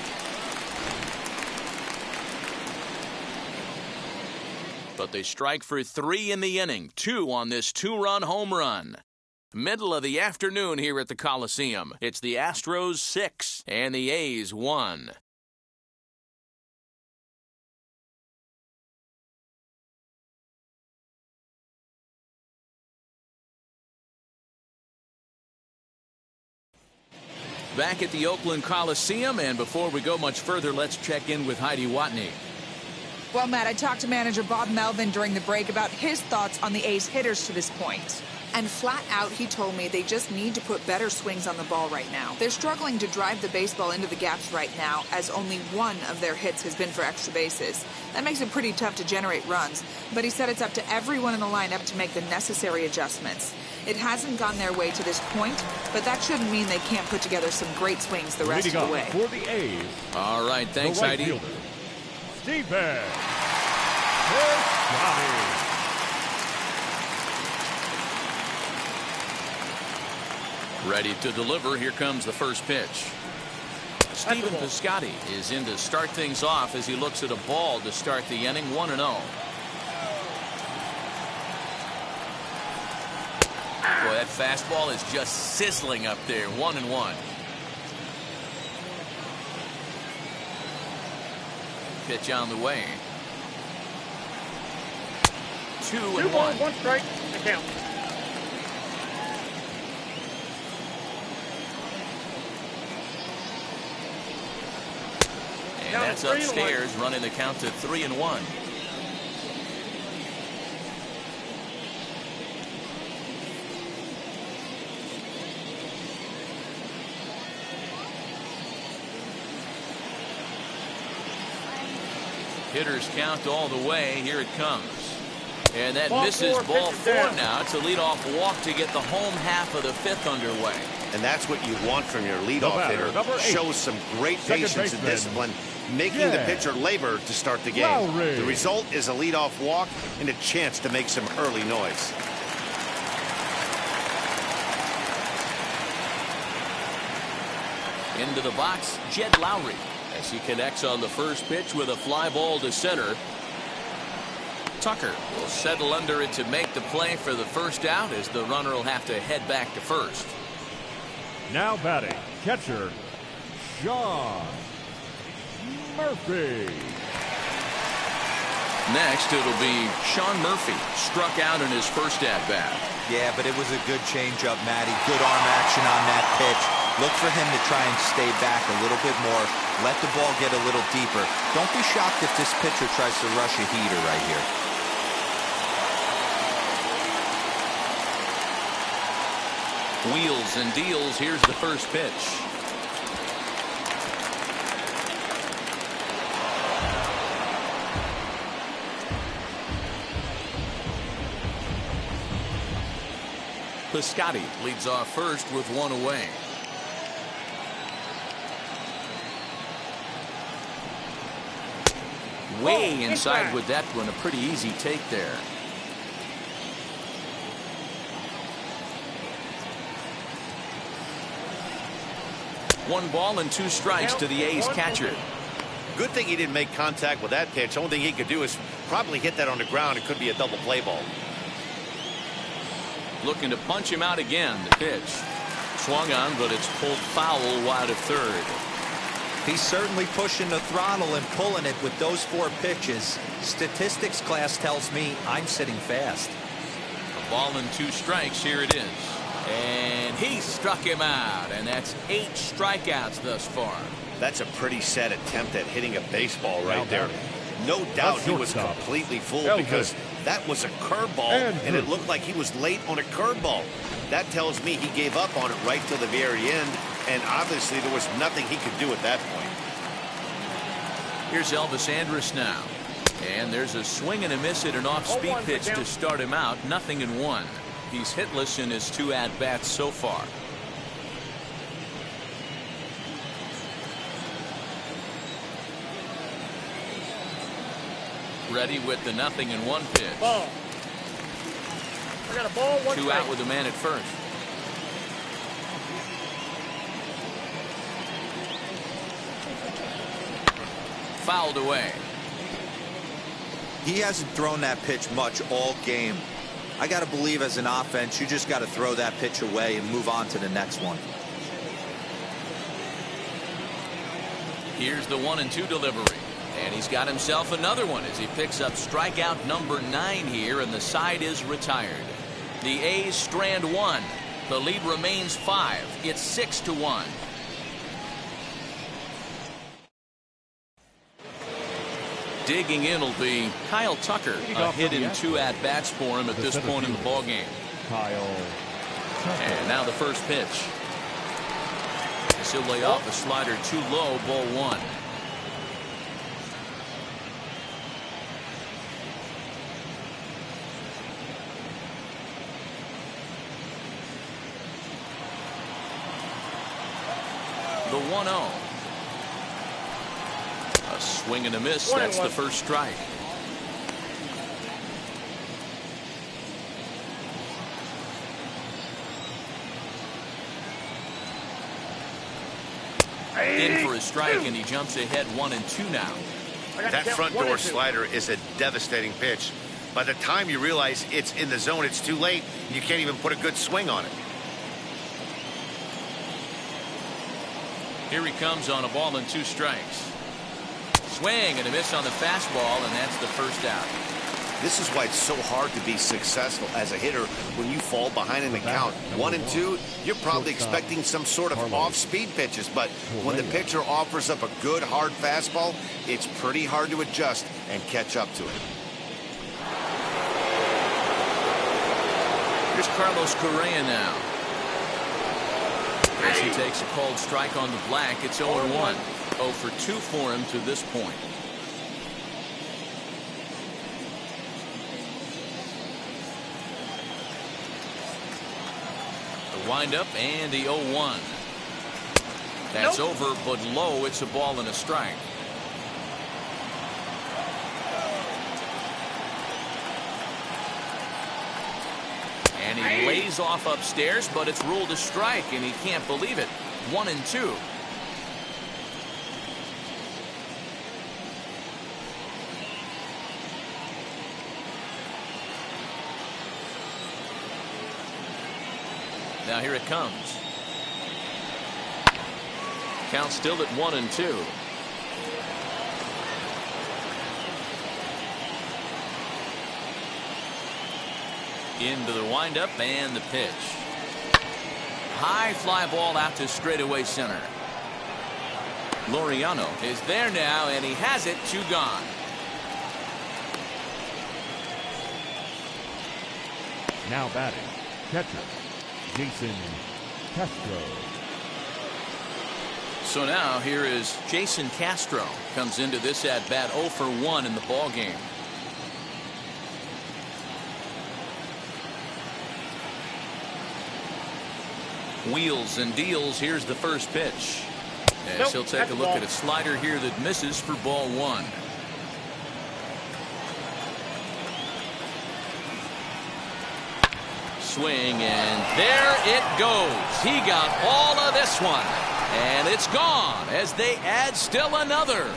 S1: But they strike for 3 in the inning, 2 on this 2-run home run. Middle of the afternoon here at the Coliseum. It's the Astros 6 and the A's 1. Back at the Oakland Coliseum, and before we go much further, let's check in with Heidi Watney.
S7: Well, Matt, I talked to manager Bob Melvin during the break about his thoughts on the A's hitters to this point. And flat out, he told me they just need to put better swings on the ball right now. They're struggling to drive the baseball into the gaps right now, as only one of their hits has been for extra bases. That makes it pretty tough to generate runs, but he said it's up to everyone in the lineup to make the necessary adjustments. It hasn't gone their way to this point, but that shouldn't mean they can't put together some great swings the rest of the way.
S3: For the A's,
S1: all right, thanks, Heidi.
S3: Steven.
S1: Ready to deliver. Here comes the first pitch. Stephen Piscotty is in to start things off as he looks at a ball to start the inning. 1-0. Boy, that fastball is just sizzling up there. 1-1. Pitch on the way. 2-1.
S5: 2 balls, 1 strike. The count.
S1: And that's upstairs, running the count to 3-1. Hitters count all the way. Here it comes. And that misses ball 4 now. It's a leadoff walk to get the home half of the 5th underway.
S2: And that's what you want from your leadoff hitter. Shows some great patience and discipline, making the pitcher labor to start the game. The result is a leadoff walk and a chance to make some early noise.
S6: Into the box, Jed Lowry, as he connects on the first pitch with a fly ball to center. Tucker will settle under it to make the play for the first out, as the runner will have to head back to first.
S3: Now batting, catcher, Sean Murphy.
S1: Next, it'll be Sean Murphy, struck out in his first at-bat.
S4: Yeah, but it was a good changeup, Matty. Good arm action on that pitch. Look for him to try and stay back a little bit more. Let the ball get a little deeper. Don't be shocked if this pitcher tries to rush a heater right here.
S1: Wheels and deals. Here's the first pitch. Piscotty leads off first with 1 away. Way inside with that one. A pretty easy take there. One ball and 2 strikes to the A's catcher.
S2: Good thing he didn't make contact with that pitch. Only thing he could do is probably hit that on the ground. It could be a double play ball.
S1: Looking to punch him out again. The pitch swung on, but it's pulled foul wide of third.
S4: He's certainly pushing the throttle and pulling it with those 4 pitches. Statistics class tells me I'm sitting fast.
S1: A ball and 2 strikes. Here it is. And he struck him out. And that's 8 strikeouts thus far.
S2: That's a pretty sad attempt at hitting a baseball right there. No doubt he was completely fooled because that was a curveball, and it looked like he was late on a curveball. That tells me he gave up on it right till the very end, and obviously there was nothing he could do at that point.
S1: Here's Elvis Andrus now. And there's a swing and a miss at an off-speed pitch to start him out. 0-1. He's hitless in his 2 at-bats so far. Ready with the 0-1 pitch.
S5: Ball. I got a ball, 1
S1: 2
S5: strike.
S1: out with the man at first. Fouled away.
S4: He hasn't thrown that pitch much all game. I got to believe as an offense, you just got to throw that pitch away and move on to the next one.
S1: Here's the 1-2 delivery. And he's got himself another one as he picks up strikeout number 9 here, and the side is retired. The A's strand 1. The lead remains 5. It's 6-1. Digging in will be Kyle Tucker. A hit in 2 at-bats for him at this point in the ballgame. And now the first pitch. He'll lay off a slider too low, ball one. The 1-0. A swing and a miss. That's the first strike. In for a strike, and he jumps ahead 1-2 now.
S2: That front door slider is a devastating pitch. By the time you realize it's in the zone, it's too late. You can't even put a good swing on it.
S1: Here he comes on a ball and 2 strikes. Swing and a miss on the fastball, and that's the first out.
S2: This is why it's so hard to be successful as a hitter when you fall behind in the count. 1-2, you're probably expecting some sort of off-speed pitches, but when the pitcher offers up a good hard fastball, it's pretty hard to adjust and catch up to it.
S1: Here's Carlos Correa now. As he takes a called strike on the black, it's 0-1. 0 for 2 for him to this point. Wind up and the 0-1. That's over, but low. It's a ball and a strike. And he lays off upstairs, but it's ruled a strike, and he can't believe it. 1-2. Now here it comes. Count still at 1-2. Into the windup and the pitch. High fly ball out to straightaway center. Laureano is there now, and he has it. 2 gone.
S3: Now batting, catcher Castro.
S1: So now here is Jason Castro. Comes into this at bat 0 for 1 in the ball game. Wheels and deals. Here's the first pitch. As he'll take a look at a slider here that misses for ball 1. Swing, and there it goes. He got all of this one, and it's gone as they add still another.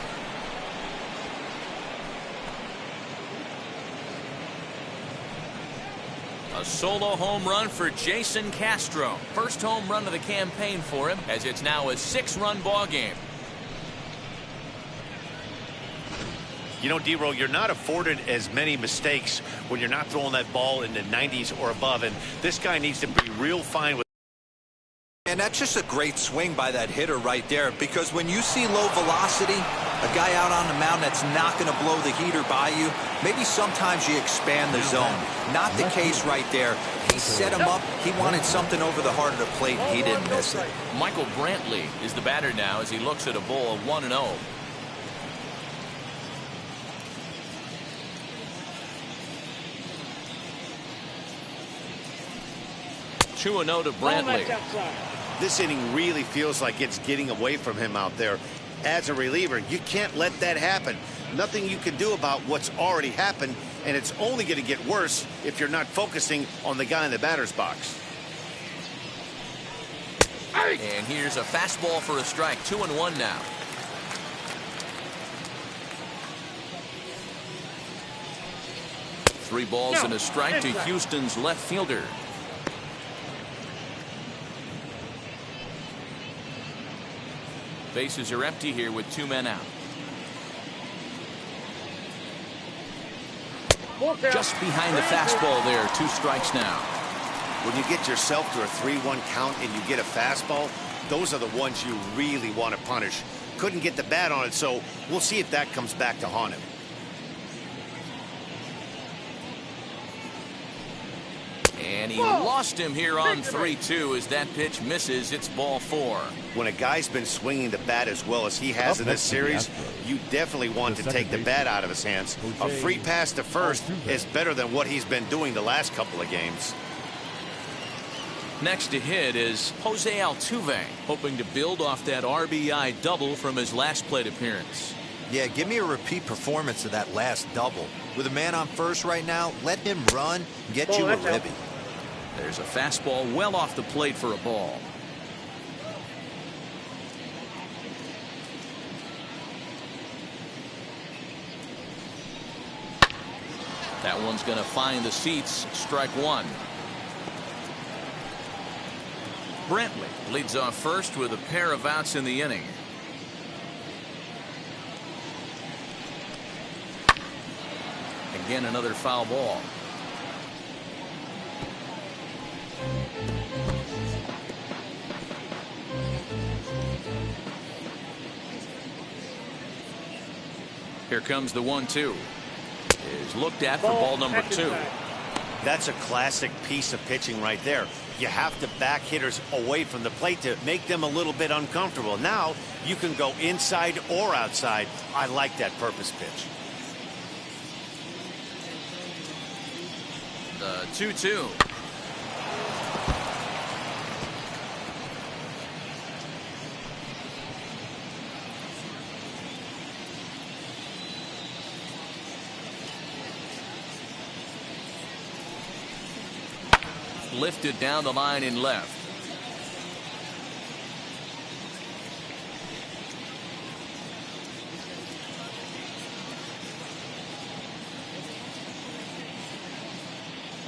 S1: A solo home run for Jason Castro. First home run of the campaign for him, as it's now a 6-run ball game.
S2: You know, D-Roll, you're not afforded as many mistakes when you're not throwing that ball in the 90s or above, and this guy needs to be real fine with.
S4: And that's just a great swing by that hitter right there, because when you see low velocity, a guy out on the mound that's not going to blow the heater by you, maybe sometimes you expand the zone. Not the case right there. He set him up. He wanted something over the heart of the plate, and he didn't miss it.
S1: Michael Brantley is the batter now as he looks at a ball of 1-0. Two and 0 to Brantley.
S2: This inning really feels like it's getting away from him out there. As a reliever, you can't let that happen. Nothing you can do about what's already happened, and it's only going to get worse if you're not focusing on the guy in the batter's box.
S1: And here's a fastball for a strike. 2-1 now. Three balls and a strike to Houston's left fielder. Bases are empty here with 2 men out. Just behind the fastball there. 2 strikes now.
S2: When you get yourself to a 3-1 count and you get a fastball, those are the ones you really want to punish. Couldn't get the bat on it, so we'll see if that comes back to haunt him.
S1: And he lost him here on 3-2 as that pitch misses. It's ball 4.
S2: When a guy's been swinging the bat as well as he has in this series, you definitely want to take the bat out of his hands. A free pass to first is better than what he's been doing the last couple of games.
S1: Next to hit is Jose Altuve, hoping to build off that RBI double from his last plate appearance.
S4: Yeah, give me a repeat performance of that last double. With a man on first right now, let him run and get you a ribby.
S1: There's a fastball well off the plate for a ball. That one's going to find the seats. Strike 1. Brantley leads off first with a pair of outs in the inning. Again, another foul ball. Here comes the 1-2. Is looked at for ball number 2.
S2: That's a classic piece of pitching right there. You have to back hitters away from the plate to make them a little bit uncomfortable. Now you can go inside or outside. I like that purpose pitch.
S1: The 2-2. Lifted down the line in left.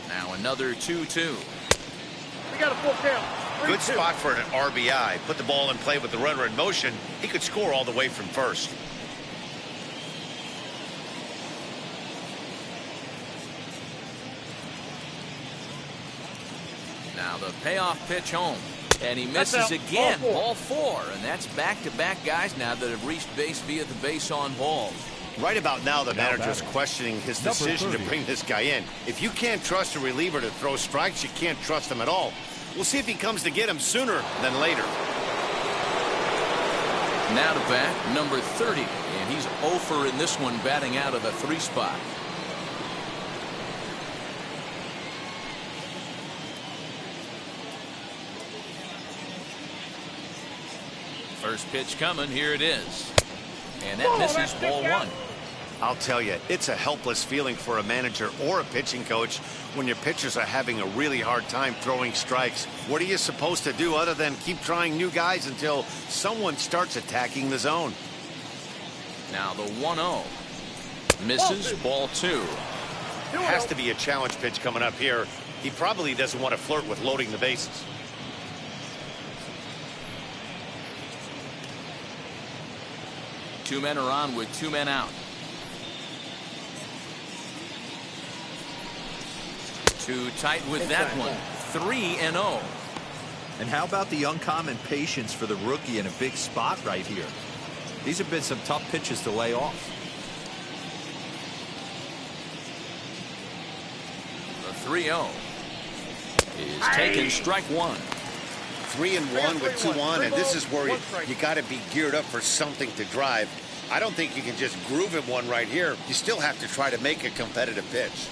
S1: Now another 2-2.
S5: We got a full count.
S2: Good spot for an RBI. Put the ball in play with the runner in motion. He could score all the way from first.
S1: Now the payoff pitch home. And he misses again. Ball 4. And that's back-to-back guys now that have reached base via the base on balls.
S2: Right about now, the manager's questioning his decision to bring this guy in. If you can't trust a reliever to throw strikes, you can't trust him at all. We'll see if he comes to get him sooner than later.
S1: Now to bat, number 30. And he's 0 in this one, batting out of the 3 spot. First pitch coming. Here it is. And that misses ball 1.
S2: I'll tell you, it's a helpless feeling for a manager or a pitching coach when your pitchers are having a really hard time throwing strikes. What are you supposed to do other than keep trying new guys until someone starts attacking the zone?
S1: Now the 1-0. Misses ball 2.
S2: Has to be a challenge pitch coming up here. He probably doesn't want to flirt with loading the bases.
S1: Two men are on with 2 men out. Too tight with that one. 3-0.
S4: And how about the uncommon patience for the rookie in a big spot right here? These have been some tough pitches to lay off.
S1: The 3-0 is taken. Strike 1.
S2: 3-1 with 2 on, and this is where you got to be geared up for something to drive. I don't think you can just groove him one right here. You still have to try to make a competitive pitch.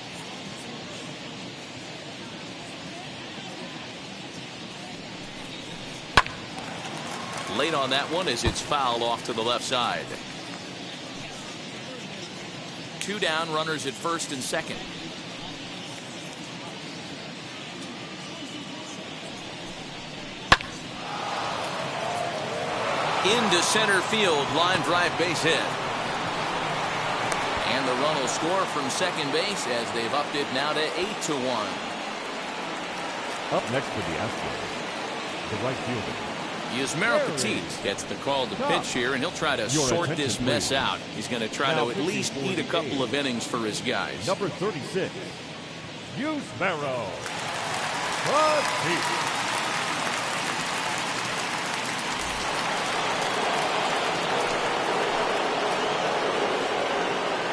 S1: Late on that one as it's fouled off to the left side. 2 down, runners at first and second. Into center field, line drive, base hit. And the run will score from second base as they've upped it now to 8-1.
S3: Up next for the Astros, the right fielder.
S1: Yusmeiro Petit gets the call to pitch here, and he'll try to sort this mess out. He's going to try to at least eat a couple of innings for his guys.
S3: Number 36, Yusmeiro Petit.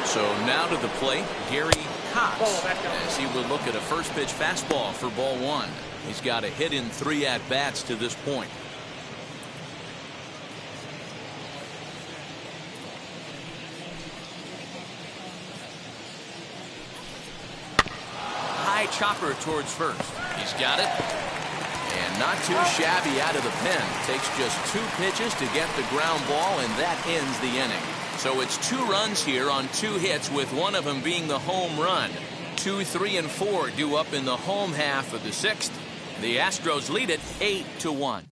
S1: So now to the plate, Gary tops as he will look at a first pitch fastball for ball one. He's got a hit in 3 at-bats to this point. High chopper towards first. He's got it. And not too shabby out of the pen. Takes just 2 pitches to get the ground ball, and that ends the inning. So it's 2 runs here on 2 hits, with one of them being the home run. 2, 3, and 4 due up in the home half of the 6th. The Astros lead it 8-1.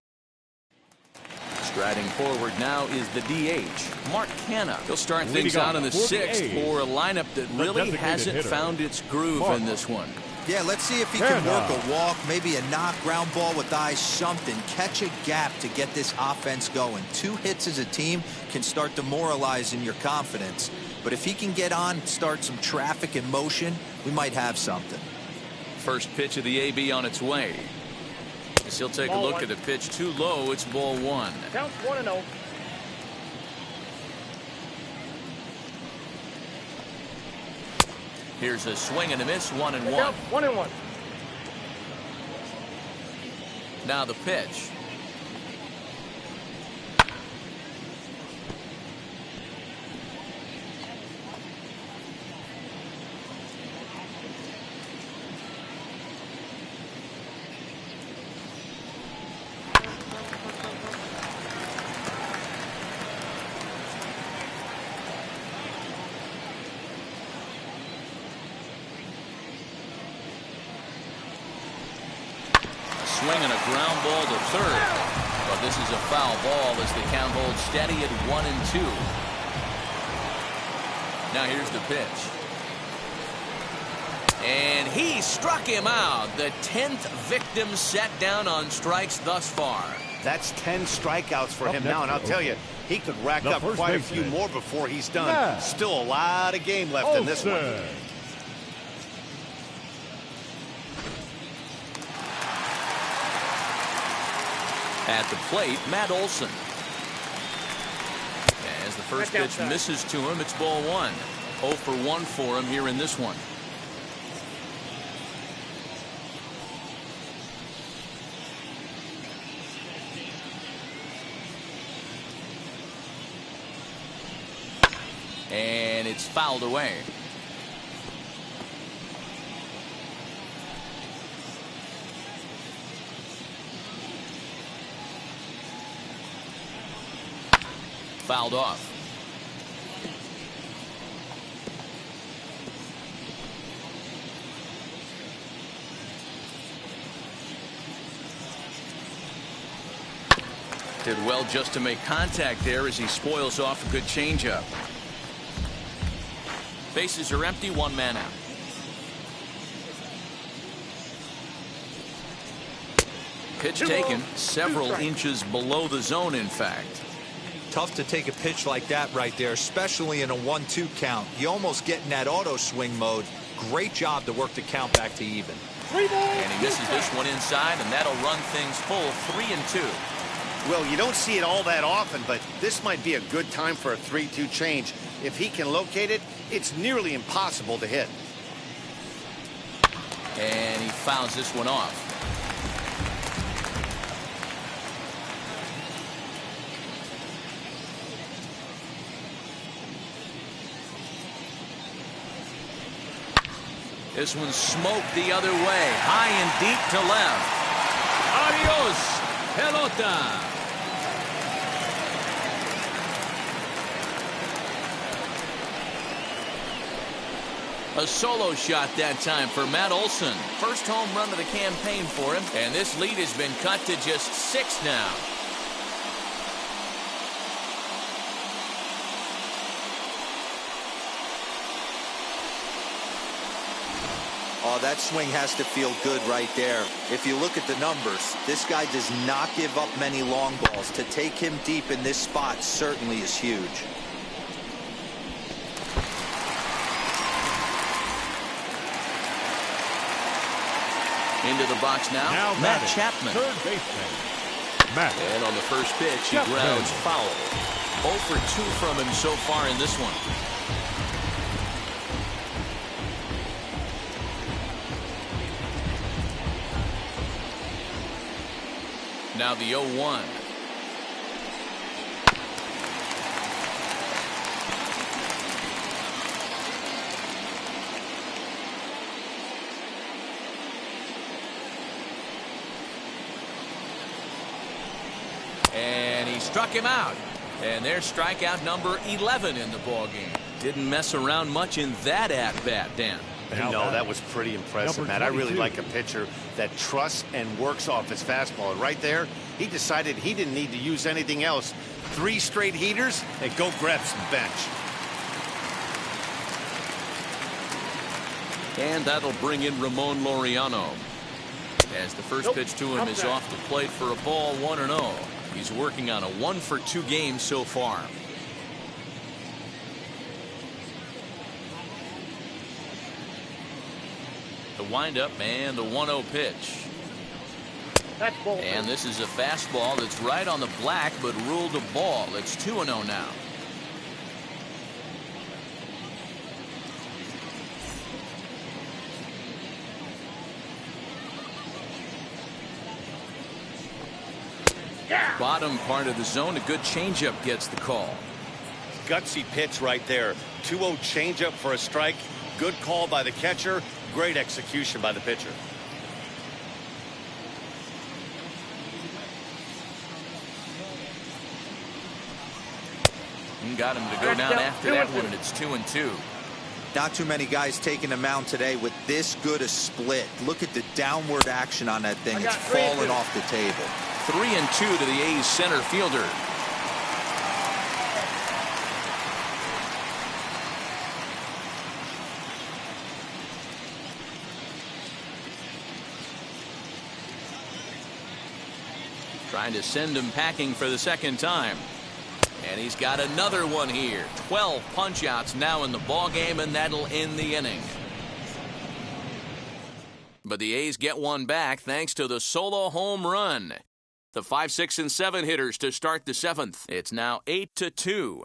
S1: Striding forward now is the DH, Mark Canha. He'll start things out in the 6th for a lineup that really hasn't found its groove in this one.
S4: Yeah, let's see if he can work a walk, maybe a knock, ground ball with eyes, something. Catch a gap to get this offense going. 2 hits as a team can start demoralizing your confidence. But if he can get on, start some traffic in motion, we might have something.
S1: First pitch of the AB on its way. As he'll take a look at a pitch too low, it's ball 1.
S5: Count 1-0.
S1: Here's a swing and a miss, 1-1.
S5: 1-1.
S1: Now the pitch. Swing and a ground ball to third. But this is a foul ball as the count holds steady at 1-2. Now here's the pitch. And he struck him out. The 10th victim set down on strikes thus far.
S2: That's 10 strikeouts for him now, and I'll tell you, he could rack up quite a few more before he's done. Still a lot of game left in this one.
S1: At the plate, Matt Olson. As the first pitch misses to him, it's ball 1. 0 for 1 for him here in this one. And it's fouled away. Fouled off. Did well just to make contact there as he spoils off a good changeup. Bases are empty, 1 man out. Pitch taken several inches below the zone, in fact.
S4: Tough to take a pitch like that right there, especially in a 1-2 count. You almost get in that auto swing mode. Great job to work the count back to even.
S1: And he misses this one inside, and that'll run things full 3-2.
S2: Well, you don't see it all that often, but this might be a good time for a 3-2 change. If he can locate it, it's nearly impossible to hit.
S1: And he fouls this one off. This one's smoked the other way, high and deep to left. Adios, pelota. A solo shot that time for Matt Olson. First home run of the campaign for him, and this lead has been cut to just 6 now.
S4: Oh, that swing has to feel good right there. If you look at the numbers, this guy does not give up many long balls. To take him deep in this spot certainly is huge.
S1: Into the box now Matt Chapman.
S3: Third baseman. Matt.
S1: And on the first pitch, he grounds foul. 0 for 2 from him so far in this one. Now the 0-1. And he struck him out. And there's strikeout number 11 in the ballgame. Didn't mess around much in that at-bat, Dan.
S2: No, that was pretty impressive, Matt. I really like a pitcher that trusts and works off his fastball. And right there, he decided he didn't need to use anything else. 3 straight heaters and go grab some bench.
S1: And that'll bring in Ramon Laureano. As the first pitch to him is off the plate for a ball, 1-0. He's working on a 1-for-2 game so far. The windup and the 1-0 pitch. And this is a fastball that's right on the black but ruled a ball. It's 2-0 now. Bottom part of the zone, a good changeup gets the call.
S2: Gutsy pitch right there. 2-0 changeup for a strike. Good call by the catcher. Great execution by the pitcher.
S1: Got him to go down after that one, and it's 2-2.
S4: Not too many guys taking the mound today with this good a split. Look at the downward action on that thing. It's falling off the table.
S1: 3-2 to the A's center fielder. Trying to send him packing for the second time. And he's got another one here. 12 punch-outs now in the ballgame, and that'll end the inning. But the A's get one back thanks to the solo home run. The 5, 6, and 7 hitters to start the 7th. It's now 8-2.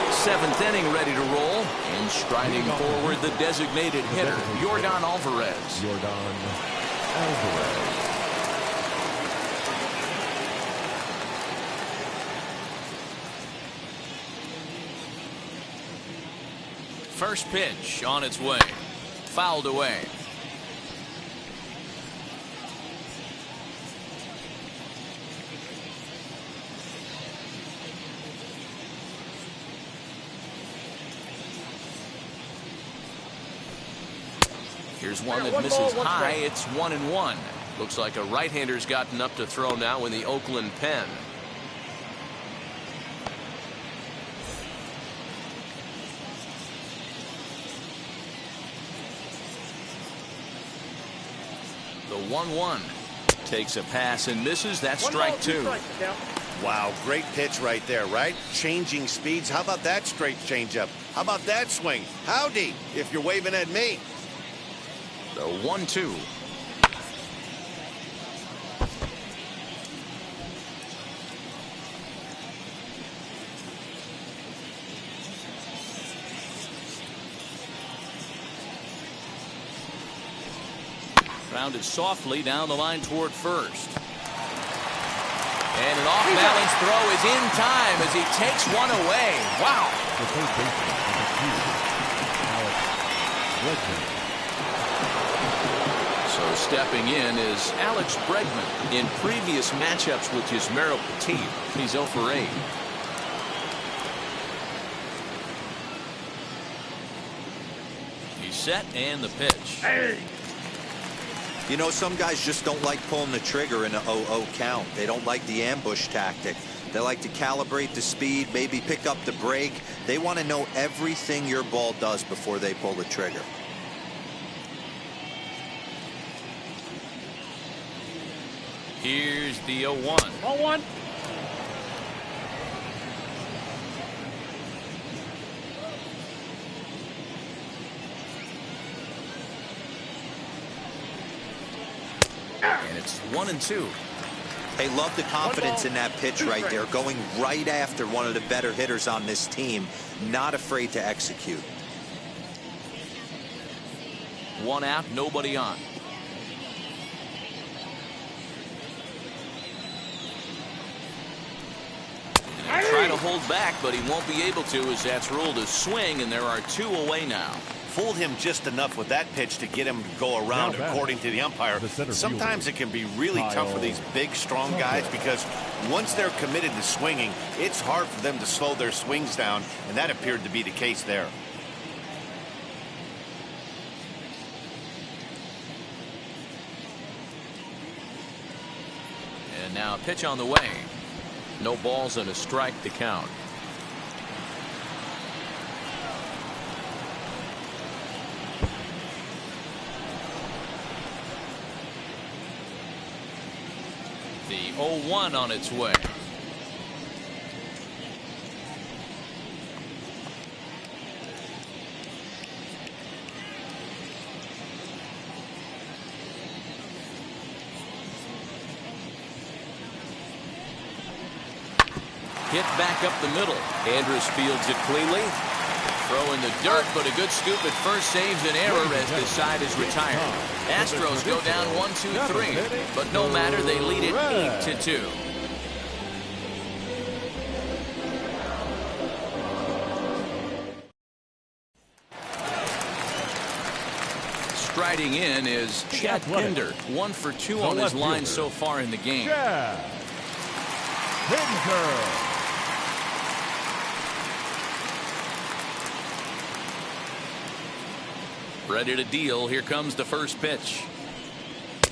S1: 7th inning ready to roll. And striding forward, the designated hitter, Yordan Alvarez. First pitch on its way. Fouled away. Here's one that misses high. It's 1-1. Looks like a right-hander's gotten up to throw now in the Oakland pen. The 1-1 takes a pass and misses. That's strike 2.
S2: Wow, great pitch right there, right? Changing speeds. How about that straight changeup? How about that swing? Howdy, if you're waving at me.
S1: The 1-2. Rounded softly down the line toward first. And an off-balance throw is in time as he takes one away. Wow.
S3: The third baseman, Alex.
S1: So stepping in is Alex Bregman. In previous matchups with Yusmeiro Petit, he's 0 for 8. He's set and the pitch.
S5: Hey.
S4: You know, some guys just don't like pulling the trigger in an 0-0 count. They don't like the ambush tactic. They like to calibrate the speed, maybe pick up the brake. They want to know everything your ball does before they pull the trigger.
S1: Here's the 0-1.
S5: 0-1.
S1: And it's 1-2.
S4: They love the confidence in that pitch right there, going right after one of the better hitters on this team, not afraid to execute.
S1: 1 out, nobody on. try to hold back, but he won't be able to, as that's ruled a swing, and there are 2 away now.
S2: Fooled him just enough with that pitch to get him to go around, according to the umpire. Sometimes it can be really tough for these big, strong guys, because once they're committed to swinging, it's hard for them to slow their swings down, and that appeared to be the case there.
S1: And now a pitch on the way. No balls and a strike to count. The 0-1 on its way. Hit back up the middle.
S6: Andrus fields it cleanly.
S1: Throw in the dirt, but a good scoop at first saves an error as the side is retired. Astros go down 1-2-3, but no matter, they lead it 8-2. Striding in is Pinder, 1 for 2 on his line so far in the game.
S3: Pinder.
S1: Ready to deal. Here comes the first pitch.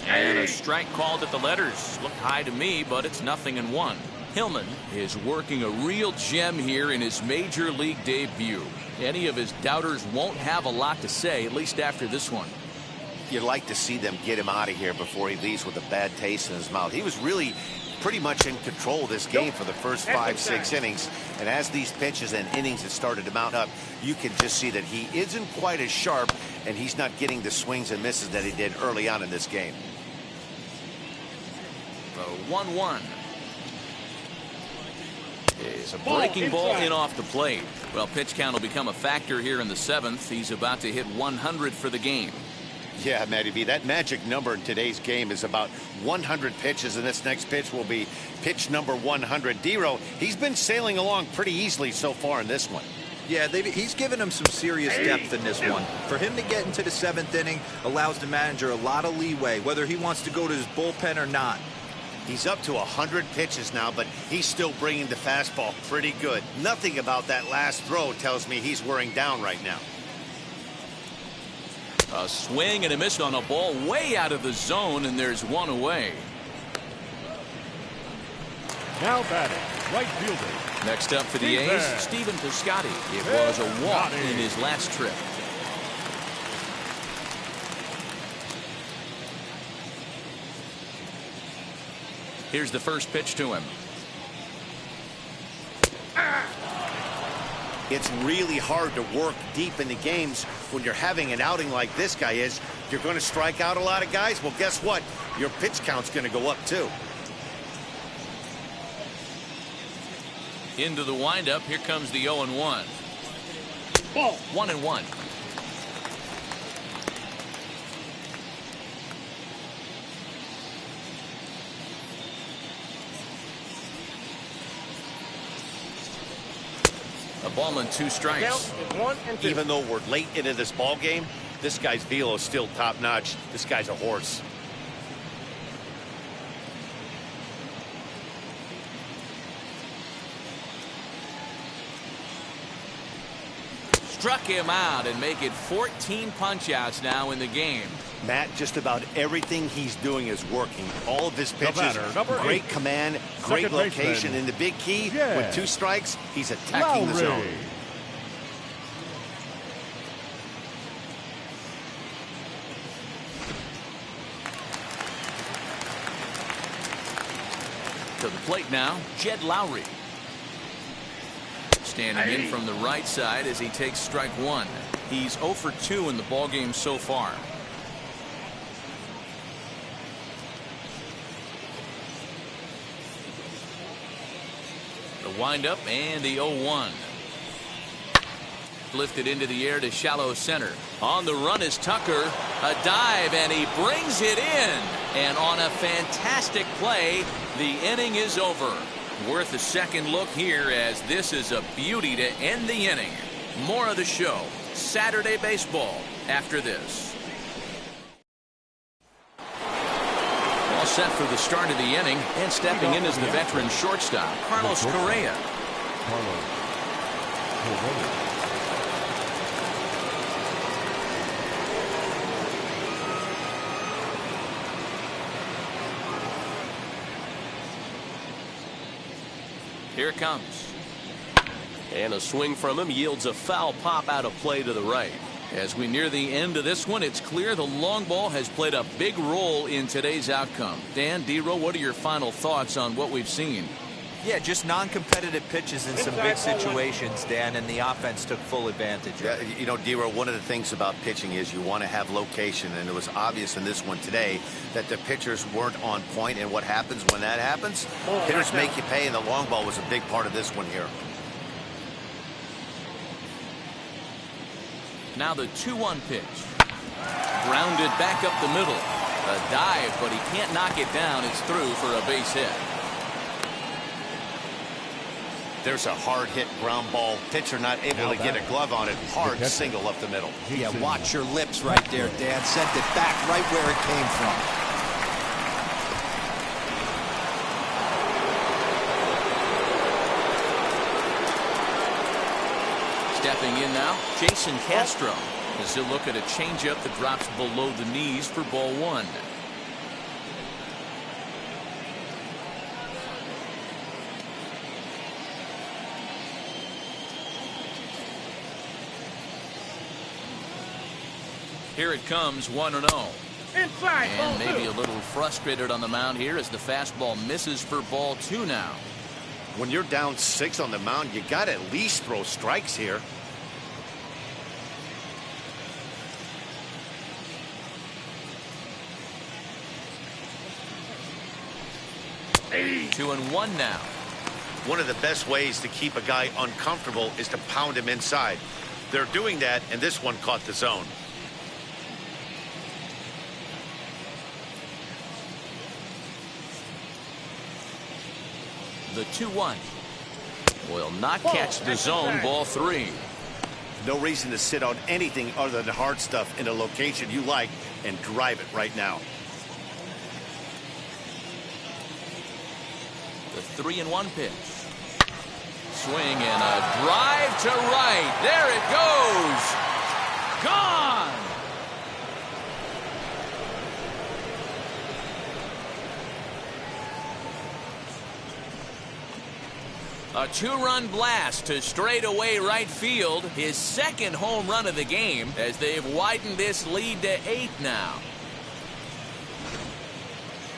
S1: And a strike called at the letters. Looked high to me, but it's 0-1. Hillman is working a real gem here in his major league debut. Any of his doubters won't have a lot to say, at least after this one.
S2: You'd like to see them get him out of here before he leaves with a bad taste in his mouth. He was really pretty much in control of this game for the first 5-6 innings, and as these pitches and innings have started to mount up, you can just see that he isn't quite as sharp, and he's not getting the swings and misses that he did early on in this game.
S1: 1-1. It's a breaking ball in off the plate. Well, pitch count will become a factor here in the 7th. He's about to hit 100 for the game.
S2: Yeah, Matty B, that magic number in today's game is about 100 pitches, and this next pitch will be pitch number 100. Dero, he's been sailing along pretty easily so far in this one.
S4: Yeah, he's given him some serious depth in this one. For him to get into the 7th inning allows the manager a lot of leeway, whether he wants to go to his bullpen or not.
S2: He's up to 100 pitches now, but he's still bringing the fastball pretty good. Nothing about that last throw tells me he's wearing down right now.
S1: A swing and a miss on a ball way out of the zone, and there's 1 away.
S3: Now batting, right fielder.
S1: Next up for the A's, Stephen Piscotty. It was a walk in his last trip. Here's the first pitch to him.
S2: It's really hard to work deep into games when you're having an outing like this guy is. You're going to strike out a lot of guys. Well, guess what? Your pitch count's going to go up, too.
S1: Into the windup. Here comes the 0-1. Ball. 1-1. A ball and 2 strikes.
S2: Even though we're late into this ball game, this guy's velo is still top notch. This guy's a horse.
S1: Struck him out and make it 14 punch-outs now in the game.
S2: Matt, just about everything he's doing is working. All of his pitches, great command, great location, and the big key, with 2 strikes, he's attacking the zone.
S1: To the plate now, Jed Lowry. Standing in from the right side as he takes strike 1. He's 0 for 2 in the ballgame so far. The windup and the 0-1. Lifted into the air to shallow center. On the run is Tucker. A dive, and he brings it in. And on a fantastic play, the inning is over. Worth a second look here, as this is a beauty to end the inning. More of the show, Saturday Baseball, after this. All set for the start of the inning, and stepping in is the veteran shortstop, Carlos Correa. Here it comes.
S6: And a swing from him yields a foul pop out of play to the right.
S1: As we near the end of this one, it's clear the long ball has played a big role in today's outcome. Dan, D-Row, what are your final thoughts on what we've seen?
S4: Yeah, just non-competitive pitches in some big situations, Dan, and the offense took full advantage of it.
S2: You know, D-Row, one of the things about pitching is you want to have location, and it was obvious in this one today that the pitchers weren't on point, and what happens when that happens? Hitters make you pay, and the long ball was a big part of this one here.
S1: Now the 2-1 pitch. Grounded back up the middle. A dive, but he can't knock it down. It's through for a base hit.
S2: There's a hard hit ground ball. Pitcher not able to get a glove on it. Hard single up the middle.
S4: Yeah, watch your lips right there, Dan. Sent it back right where it came from.
S1: Stepping in now, Jason Castro, as he'll look at a changeup that drops below the knees for ball one. Here it comes, 1-0.
S5: Inside,
S1: and maybe a little frustrated on the mound here as the fastball misses for ball two now.
S2: When you're down 6 on the mound, you got to at least throw strikes here.
S1: Hey. 2-1 now.
S2: One of the best ways to keep a guy uncomfortable is to pound him inside. They're doing that, and this one caught the zone.
S1: The 2-1 will not catch the zone. Ball 3.
S2: No reason to sit on anything other than hard stuff in a location you like and drive it right now.
S1: The 3-1 pitch. Swing and a drive to right. There it goes. Gone. A 2-run blast to straightaway right field. His second home run of the game, as they've widened this lead to 8 now.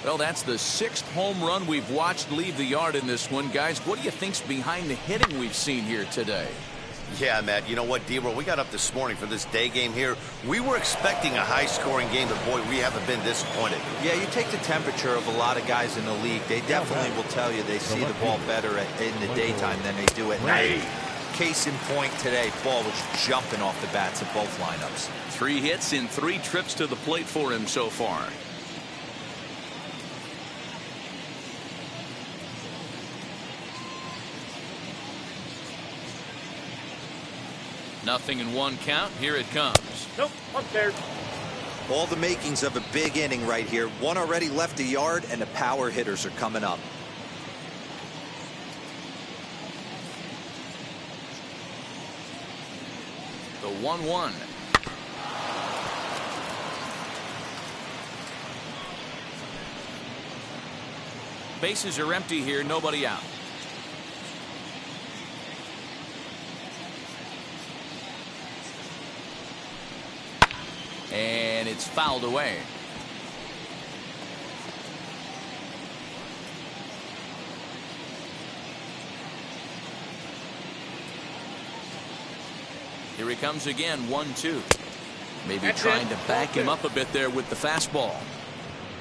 S1: Well, that's the 6th home run we've watched leave the yard in this one. Guys, what do you think's behind the hitting we've seen here today?
S2: Yeah, Matt, you know what, D-Row, we got up this morning for this day game here. We were expecting a high-scoring game, but, boy, we haven't been disappointed.
S4: Yeah, you take the temperature of a lot of guys in the league. They definitely will tell you they see the ball better in the daytime than they do at night. Case in point today, ball was jumping off the bats of both lineups.
S1: 3 hits in 3 trips to the plate for him so far. Nothing in 1 count. Here it comes.
S5: Nope, upstairs.
S4: All the makings of a big inning right here. 1 already left the yard, and the power hitters are coming up.
S1: The 1-1. Bases are empty here. Nobody out. And it's fouled away. Here he comes again, 1-2. Maybe trying to back him up a bit there with the fastball.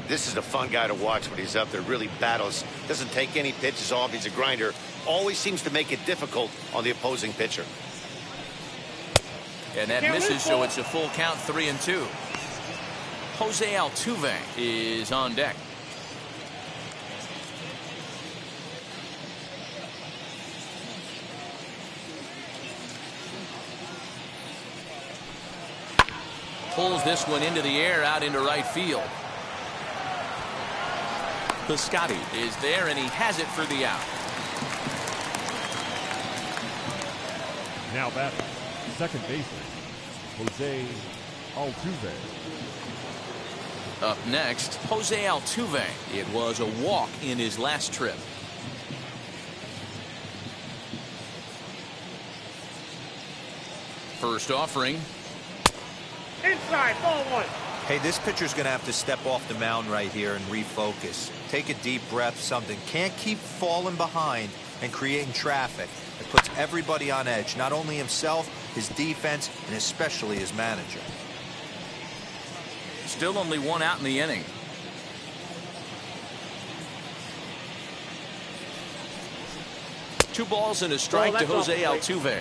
S2: This is a fun guy to watch when he's up there. Really battles. Doesn't take any pitches off. He's a grinder. Always seems to make it difficult on the opposing pitcher.
S1: And that misses, so it's a full count, 3-2. Jose Altuve is on deck. pulls this one into the air out into right field. Piscotty is there, and he has it for the out.
S3: Now batting, second baseman, Jose Altuve.
S1: Up next, Jose Altuve. It was a walk in his last trip. First offering.
S5: Inside, ball one.
S4: Hey, this pitcher's going to have to step off the mound right here and refocus. Take a deep breath, something. Can't keep falling behind and creating traffic. It puts everybody on edge, not only himself, his defense, and especially his manager.
S1: Still only one out in the inning. Two balls and a strike to Jose Altuve.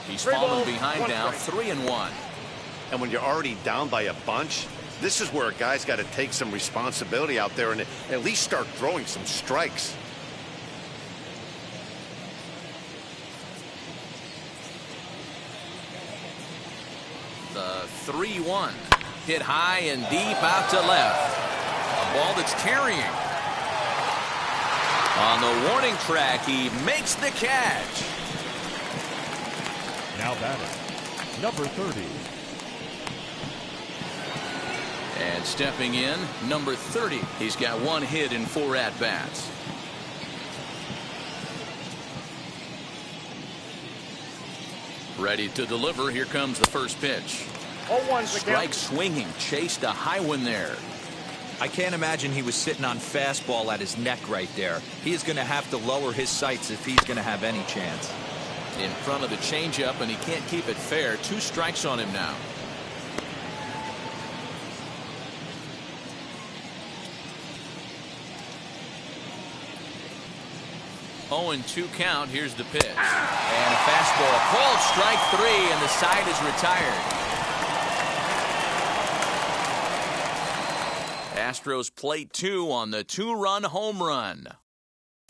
S1: He's fallen behind now, 3-1.
S2: And when you're already down by a bunch, this is where a guy's got to take some responsibility out there and at least start throwing some strikes.
S1: The 3-1. Hit high and deep out to left. A ball that's carrying. On the warning track, he makes the catch.
S3: Now batting, number 30.
S1: And stepping in, number 30. He's got one hit in 4 at-bats. Ready to deliver. Here comes the first pitch.
S5: 0-1's the
S1: Strike
S5: count.
S1: swinging. Chased a high one there.
S4: I can't imagine he was sitting on fastball at his neck right there. He is going to have to lower his sights if he's going to have any chance.
S1: In front of the changeup, and he can't keep it fair. 2 strikes on him now. Oh, and 2 count. Here's the pitch. And a fastball. Called strike 3, and the side is retired. Astros play 2 on the 2-run home run.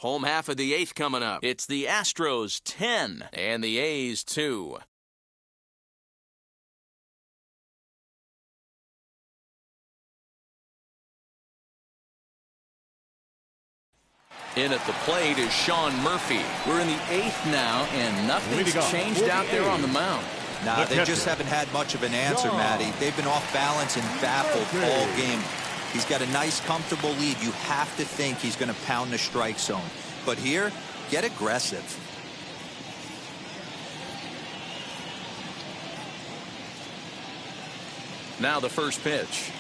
S1: Home half of the 8th coming up. It's the Astros 10 and the A's 2. In at the plate is Sean Murphy. We're in the 8th now, and nothing's changed out there on the mound.
S4: Nah, they just haven't had much of an answer, Matty. They've been off balance and baffled all game. He's got a nice, comfortable lead. You have to think he's going to pound the strike zone. But here, get aggressive.
S1: Now the first pitch.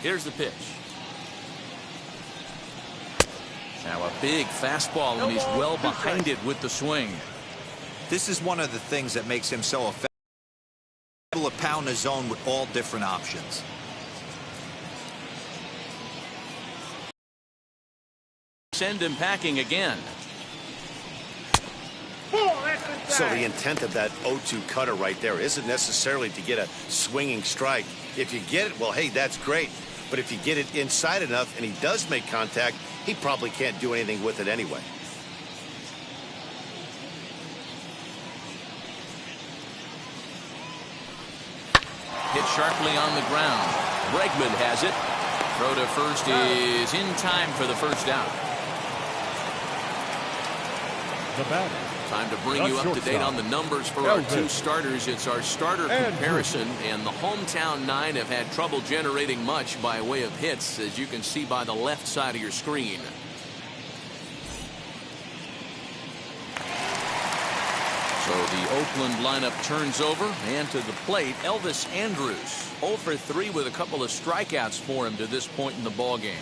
S1: Here's the pitch. Now a big fastball, and he's well behind it with the swing.
S4: This is one of the things that makes him so effective. Able to pound the zone with all different options.
S1: Send him packing again.
S2: So the intent of that 0-2 cutter right there isn't necessarily to get a swinging strike. If you get it, well, hey, that's great. But if you get it inside enough and he does make contact, he probably can't do anything with it anyway.
S1: Hit sharply on the ground. Bregman has it. Throw to first is in time for the first out.
S3: The batter,
S1: Time to bring you up to date on the numbers for our 2 starters. It's our starter comparison, and the hometown 9 have had trouble generating much by way of hits, as you can see by the left side of your screen. So the Oakland lineup turns over, and to the plate, Elvis Andrus. 0 for 3 with a couple of strikeouts for him to this point in the ballgame.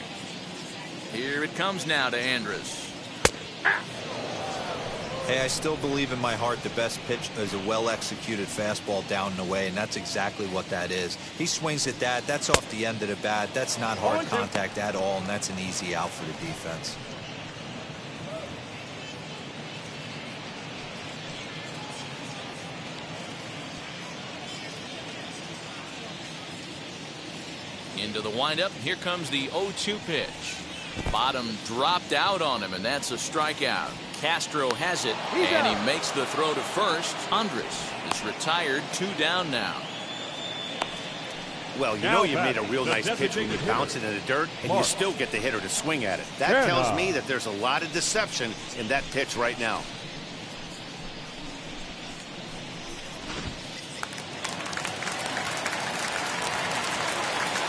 S1: Here it comes now to Andrus.
S4: Hey, I still believe in my heart the best pitch is a well-executed fastball down and away, and that's exactly what that is. He swings at that. That's off the end of the bat. That's not hard contact at all, and that's an easy out for the defense.
S1: Into the windup. Here comes the 0-2 pitch. Bottom dropped out on him, and that's a strikeout. Castro has it, and he makes the throw to first. Andres is retired, 2 down now.
S2: Well, you know you made a real nice pitch when you bounce it in the dirt, and you still get the hitter to swing at it. That tells me that there's a lot of deception in that pitch right now.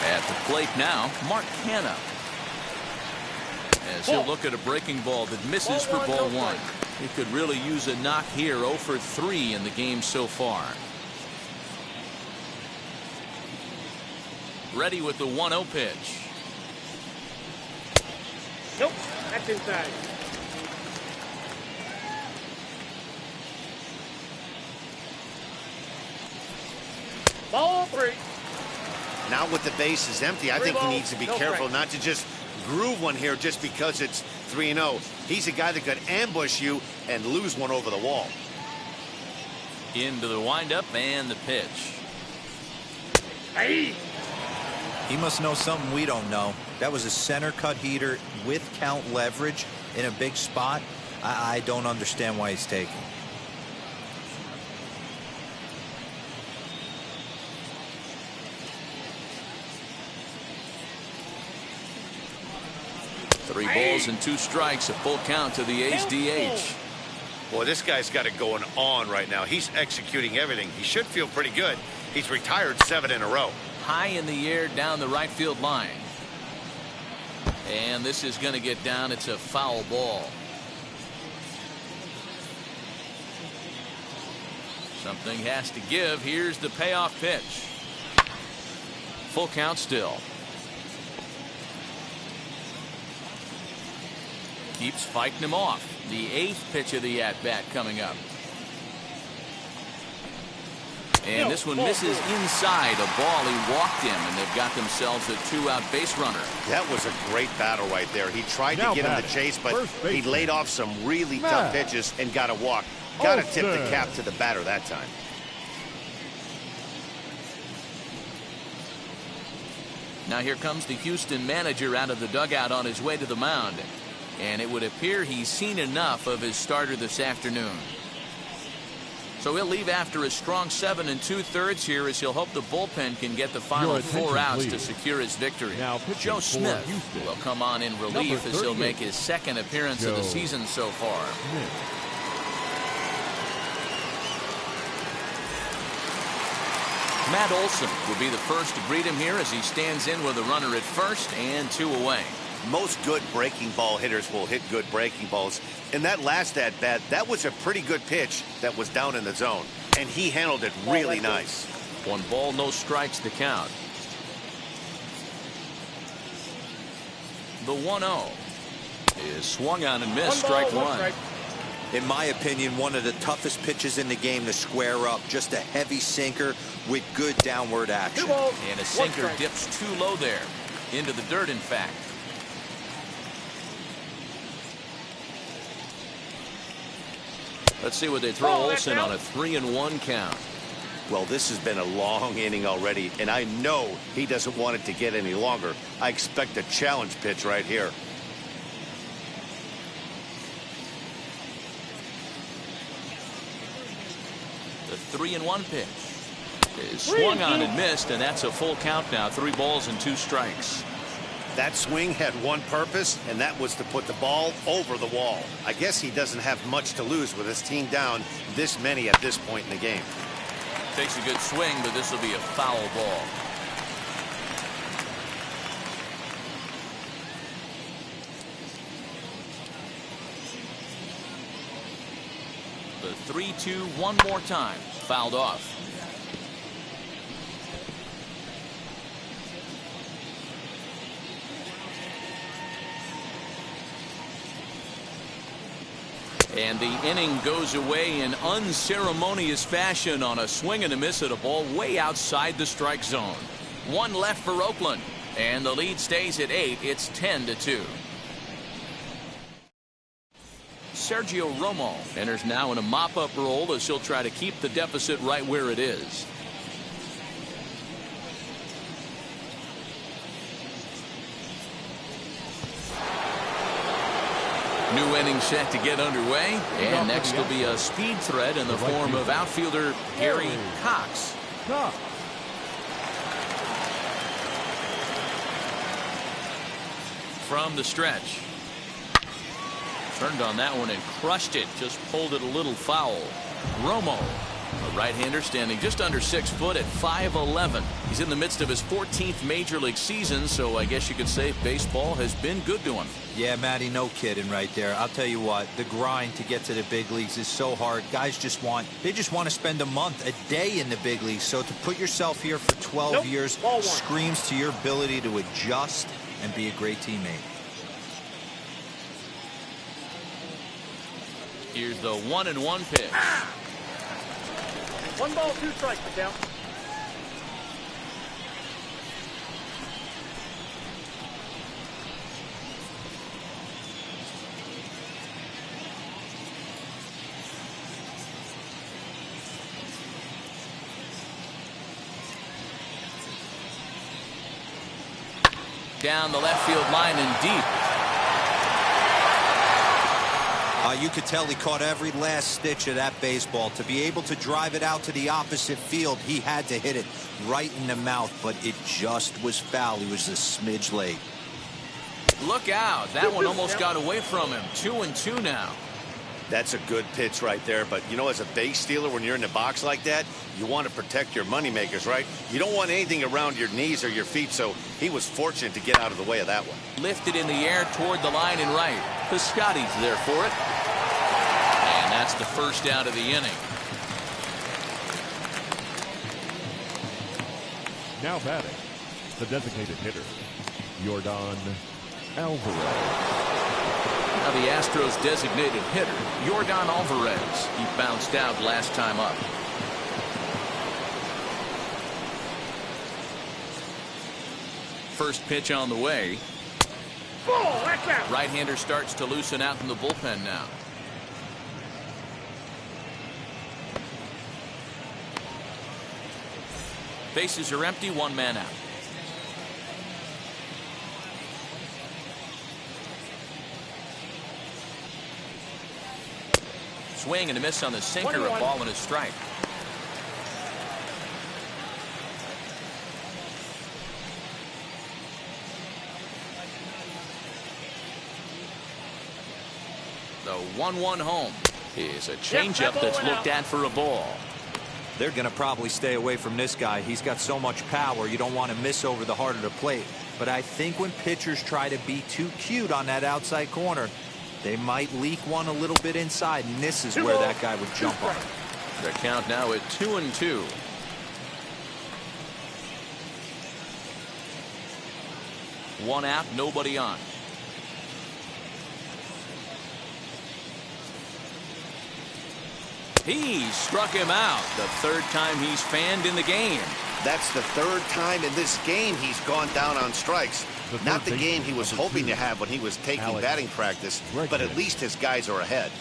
S1: At the plate now, Mark Hanna. As he'll look at a breaking ball that misses for ball 1. He could really use a knock here. 0 for 3 in the game so far. Ready with the 1-0 pitch.
S5: Nope, that's inside. Ball 3.
S2: Now with the base is empty, I think he needs to be careful not to just groove one here just because it's 3-0. He's a guy that could ambush you and lose one over the wall.
S1: Into the windup and the pitch.
S5: Hey.
S4: He must know something we don't know. That was a center cut heater with count leverage in a big spot. I don't understand why he's taking.
S1: Three balls and 2 strikes, a full count to the A's DH.
S2: Boy, this guy's got it going on right now. He's executing everything. He should feel pretty good. He's retired 7 in a row.
S1: High in the air down the right field line. And this is going to get down. It's a foul ball. Something has to give. Here's the payoff pitch. Full count still. Keeps fighting him off. The 8th pitch of the at-bat coming up. And this one misses inside a ball. He walked him, and they've got themselves a 2-out base runner.
S2: That was a great battle right there. He tried to get him to chase, but he laid off some really tough pitches and got a walk. Got to tip the cap to the batter that time.
S1: Now here comes the Houston manager out of the dugout on his way to the mound. And it would appear he's seen enough of his starter this afternoon. So he'll leave after a strong 7 2/3 here, as he'll hope the bullpen can get the final 4 outs to secure his victory.
S3: Now
S1: Joe Smith will come on in relief as he'll make his 2nd appearance of the season so far. Matt Olson will be the first to greet him here as he stands in with a runner at first and 2 away.
S2: Most good breaking ball hitters will hit good breaking balls. In that last at-bat, that was a pretty good pitch that was down in the zone, and he handled it really nice.
S1: 1 ball, no strikes to count. The 1-0 is swung on and missed. Strike 1.
S4: In my opinion, one of the toughest pitches in the game to square up. Just a heavy sinker with good downward action.
S1: And a sinker dips too low there. Into the dirt, in fact. Let's see what they throw Olsen on a 3-1 count.
S2: Well, this has been a long inning already, and I know he doesn't want it to get any longer. I expect a challenge pitch right here.
S1: The 3-1 pitch is swung on and missed, and that's a full count now. 3 balls and 2 strikes.
S2: That swing had one purpose, and that was to put the ball over the wall. I guess he doesn't have much to lose with his team down this many at this point in the game.
S1: Takes a good swing, but this will be a foul ball. The 3-2 one more time. Fouled off. And the inning goes away in unceremonious fashion on a swing and a miss at a ball way outside the strike zone. 1 left for Oakland, and the lead stays at 8. It's 10-2. Sergio Romo enters now in a mop-up role as he'll try to keep the deficit right where it is. New inning set to get underway. And next will be a speed threat in the form of outfielder Gary Cox. From the stretch. Turned on that one and crushed it. Just pulled it a little foul. Romo, a right-hander standing just under 6 foot at 5'11". He's in the midst of his 14th major league season, so I guess you could say baseball has been good to him.
S4: Yeah, Matty, no kidding right there. I'll tell you what, the grind to get to the big leagues is so hard. Guys just want to spend a month, a day in the big leagues. So to put yourself here for 12 years screams to your ability to adjust and be a great teammate.
S1: Here's the 1-1 pitch.
S5: 1 ball, 2 strikes, Patel.
S1: Down the left field line and deep.
S4: You could tell he caught every last stitch of that baseball. To be able to drive it out to the opposite field, he had to hit it right in the mouth, but it just was foul. He was a smidge late.
S1: Look out. That one almost got away from him. 2-2 now.
S2: That's a good pitch right there. But, you know, as a base stealer, when you're in the box like that, you want to protect your moneymakers, right? You don't want anything around your knees or your feet, so he was fortunate to get out of the way of that one.
S1: Lifted in the air toward the line and right. Piscotty's there for it. And that's the first out of the inning.
S3: Now batting, the designated hitter, Yordan Alvarez.
S1: Now the Astros designated hitter, Yordan Alvarez. He bounced out last time up. First pitch on the way.
S5: Ball, that's out.
S1: Right-hander starts to loosen out in the bullpen now. Bases are empty, 1 man out. Swing and a miss on the sinker, a ball and a strike. The 1-1 home is a changeup that's looked at for a ball.
S4: They're going to probably stay away from this guy. He's got so much power. You don't want to miss over the heart of the plate. But I think when pitchers try to be too cute on that outside corner, they might leak one a little bit inside, and this is where that guy would jump on.
S1: The count now at 2-2. One out, nobody on. He struck him out. The 3rd time he's fanned in the game.
S2: That's the 3rd time in this game he's gone down on strikes. Not the game he was hoping to have when he was taking batting practice, but at least his guys are ahead.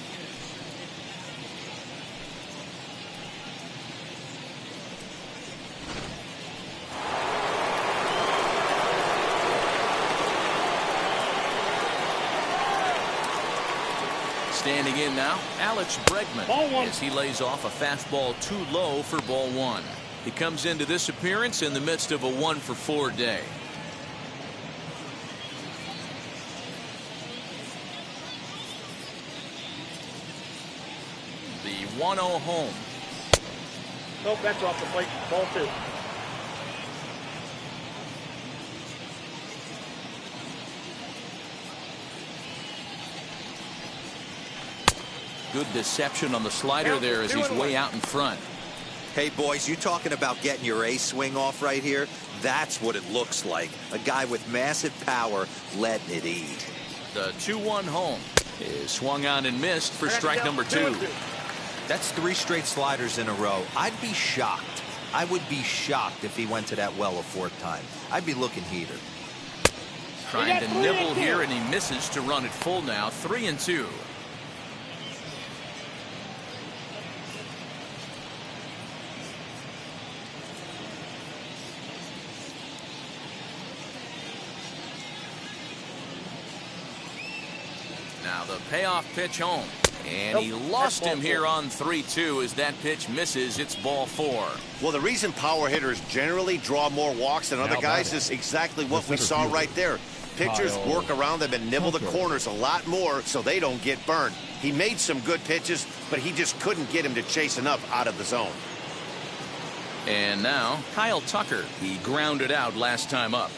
S1: Standing in now, Alex Bregman, as he lays off a fastball too low for ball 1. He comes into this appearance in the midst of a 1-for-4 day. The 1-0 home.
S5: Nope, that's off the plate. Ball 2.
S1: Good deception on the slider there as he's way out in front.
S4: Hey, boys, you talking about getting your ace swing off right here? That's what it looks like. A guy with massive power letting it eat.
S1: The 2-1 home is swung on and missed for strike number 2.
S4: That's 3 straight sliders in a row. I'd be shocked. I would be shocked if he went to that well a 4th time. I'd be looking heater.
S1: Trying to nibble here, and he misses to run it full now. 3-2. Now the payoff pitch home. And he lost him here on 3-2 as that pitch misses. It's ball 4.
S2: Well, the reason power hitters generally draw more walks than other guys is exactly what we saw right there. Pitchers work around them and nibble the corners a lot more so they don't get burned. He made some good pitches, but he just couldn't get him to chase enough out of the zone.
S1: And now Kyle Tucker. He grounded out last time up.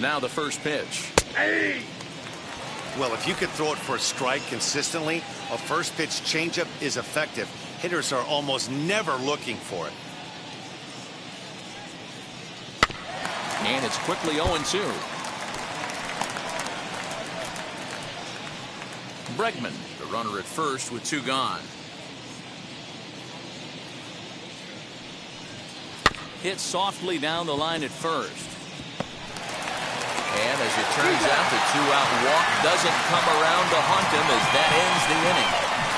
S1: Now the first pitch.
S2: Hey! Well, if you could throw it for a strike consistently, a first pitch changeup is effective. Hitters are almost never looking for it.
S1: And it's quickly 0-2. Bregman, the runner at first with 2 gone. Hit softly down the line at first. And as it turns out, the 2-out walk doesn't come around to haunt him as that ends the inning.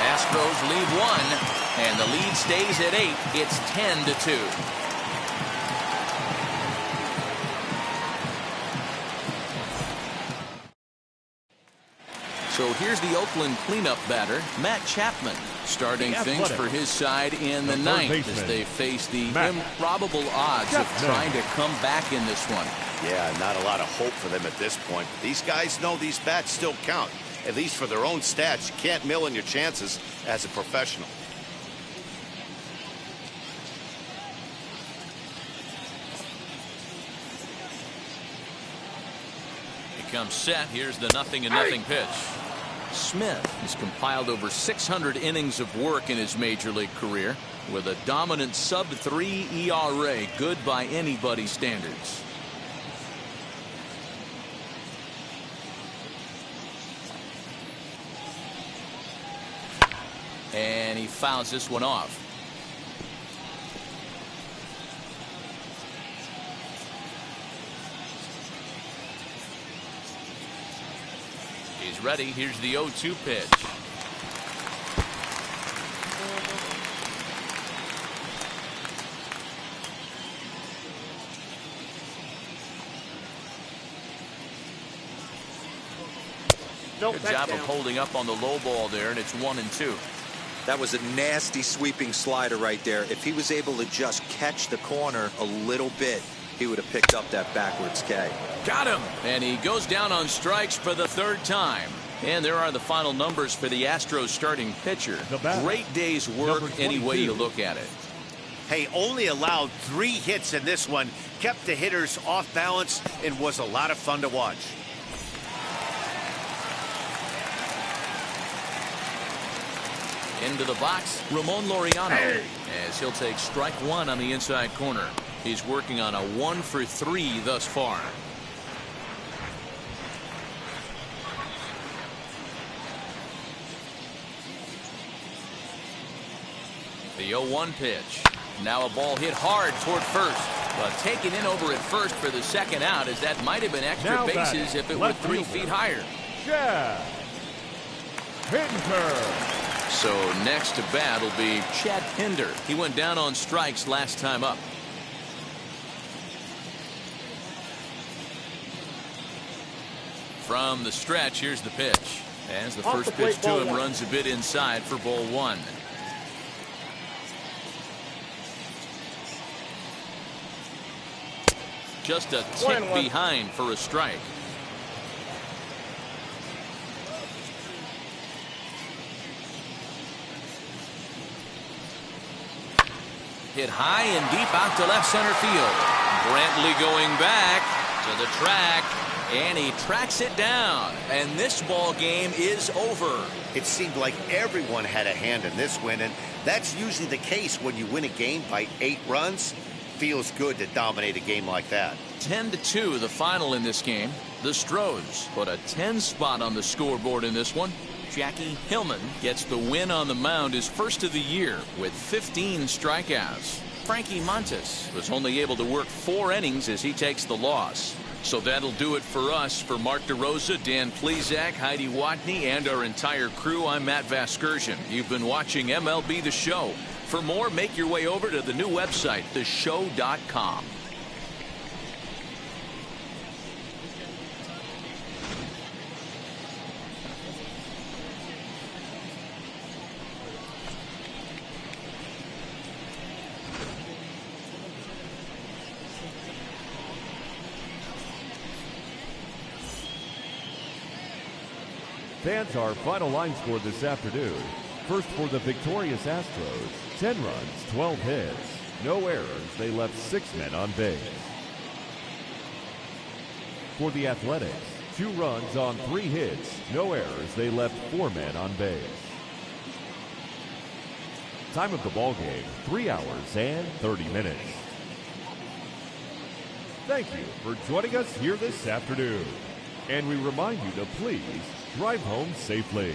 S1: Astros lead 1, and the lead stays at 8. It's 10-2. So here's the Oakland cleanup batter, Matt Chapman, starting things for his side in the 9th as they face the improbable odds of trying to come back in this one.
S2: Yeah, not a lot of hope for them at this point. These guys know these bats still count, at least for their own stats. You can't mill in your chances as a professional.
S1: He comes set. Here's the 0-0 pitch. Smith has compiled over 600 innings of work in his major league career with a dominant sub-3 ERA, good by anybody's standards. And he fouls this one off. He's ready. Here's the 0-2 pitch. Good job of holding up on the low ball there, and it's 1-2.
S4: That was a nasty sweeping slider right there. If he was able to just catch the corner a little bit, he would have picked up that backwards K.
S1: Got him. And he goes down on strikes for the 3rd time. And there are the final numbers for the Astros starting pitcher. Great day's work any way you look at it.
S2: Hey, only allowed 3 hits in this one, kept the hitters off balance, and was a lot of fun to watch.
S1: Into the box, Ramon Laureano, as he'll take strike 1 on the inside corner. He's working on a 1-for-3 thus far. The 0-1 pitch. Now a ball hit hard toward first, but taken in over at first for the 2nd out, as that might have been extra bases if it were 3 feet higher.
S3: Pinder.
S1: So next to bat will be Chad Pinder. He went down on strikes last time up. From the stretch, here's the pitch. As the first pitch to him runs a bit inside for ball 1. Just a tick behind for a strike. Hit high and deep out to left center field. Brantley going back to the track, and he tracks it down. And this ball game is over.
S2: It seemed like everyone had a hand in this win, and that's usually the case when you win a game by 8 runs. Feels good to dominate a game like that.
S1: 10-2 the final in this game. The Astros put a 10 spot on the scoreboard in this one. Jackie Hillman gets the win on the mound, his first of the year, with 15 strikeouts. Frankie Montes was only able to work 4 innings as he takes the loss. So that'll do it for us. For Mark DeRosa, Dan Plesac, Heidi Watney, and our entire crew, I'm Matt Vasgersian. You've been watching MLB The Show. For more, make your way over to the new website, theshow.com.
S3: Fans, our final line score this afternoon. First for the victorious Astros, 10 runs, 12 hits. No errors, they left 6 men on base. For the Athletics, 2 runs on 3 hits. No errors, they left 4 men on base. Time of the ball game, 3 hours and 30 minutes. Thank you for joining us here this afternoon. And we remind you to please drive home safely.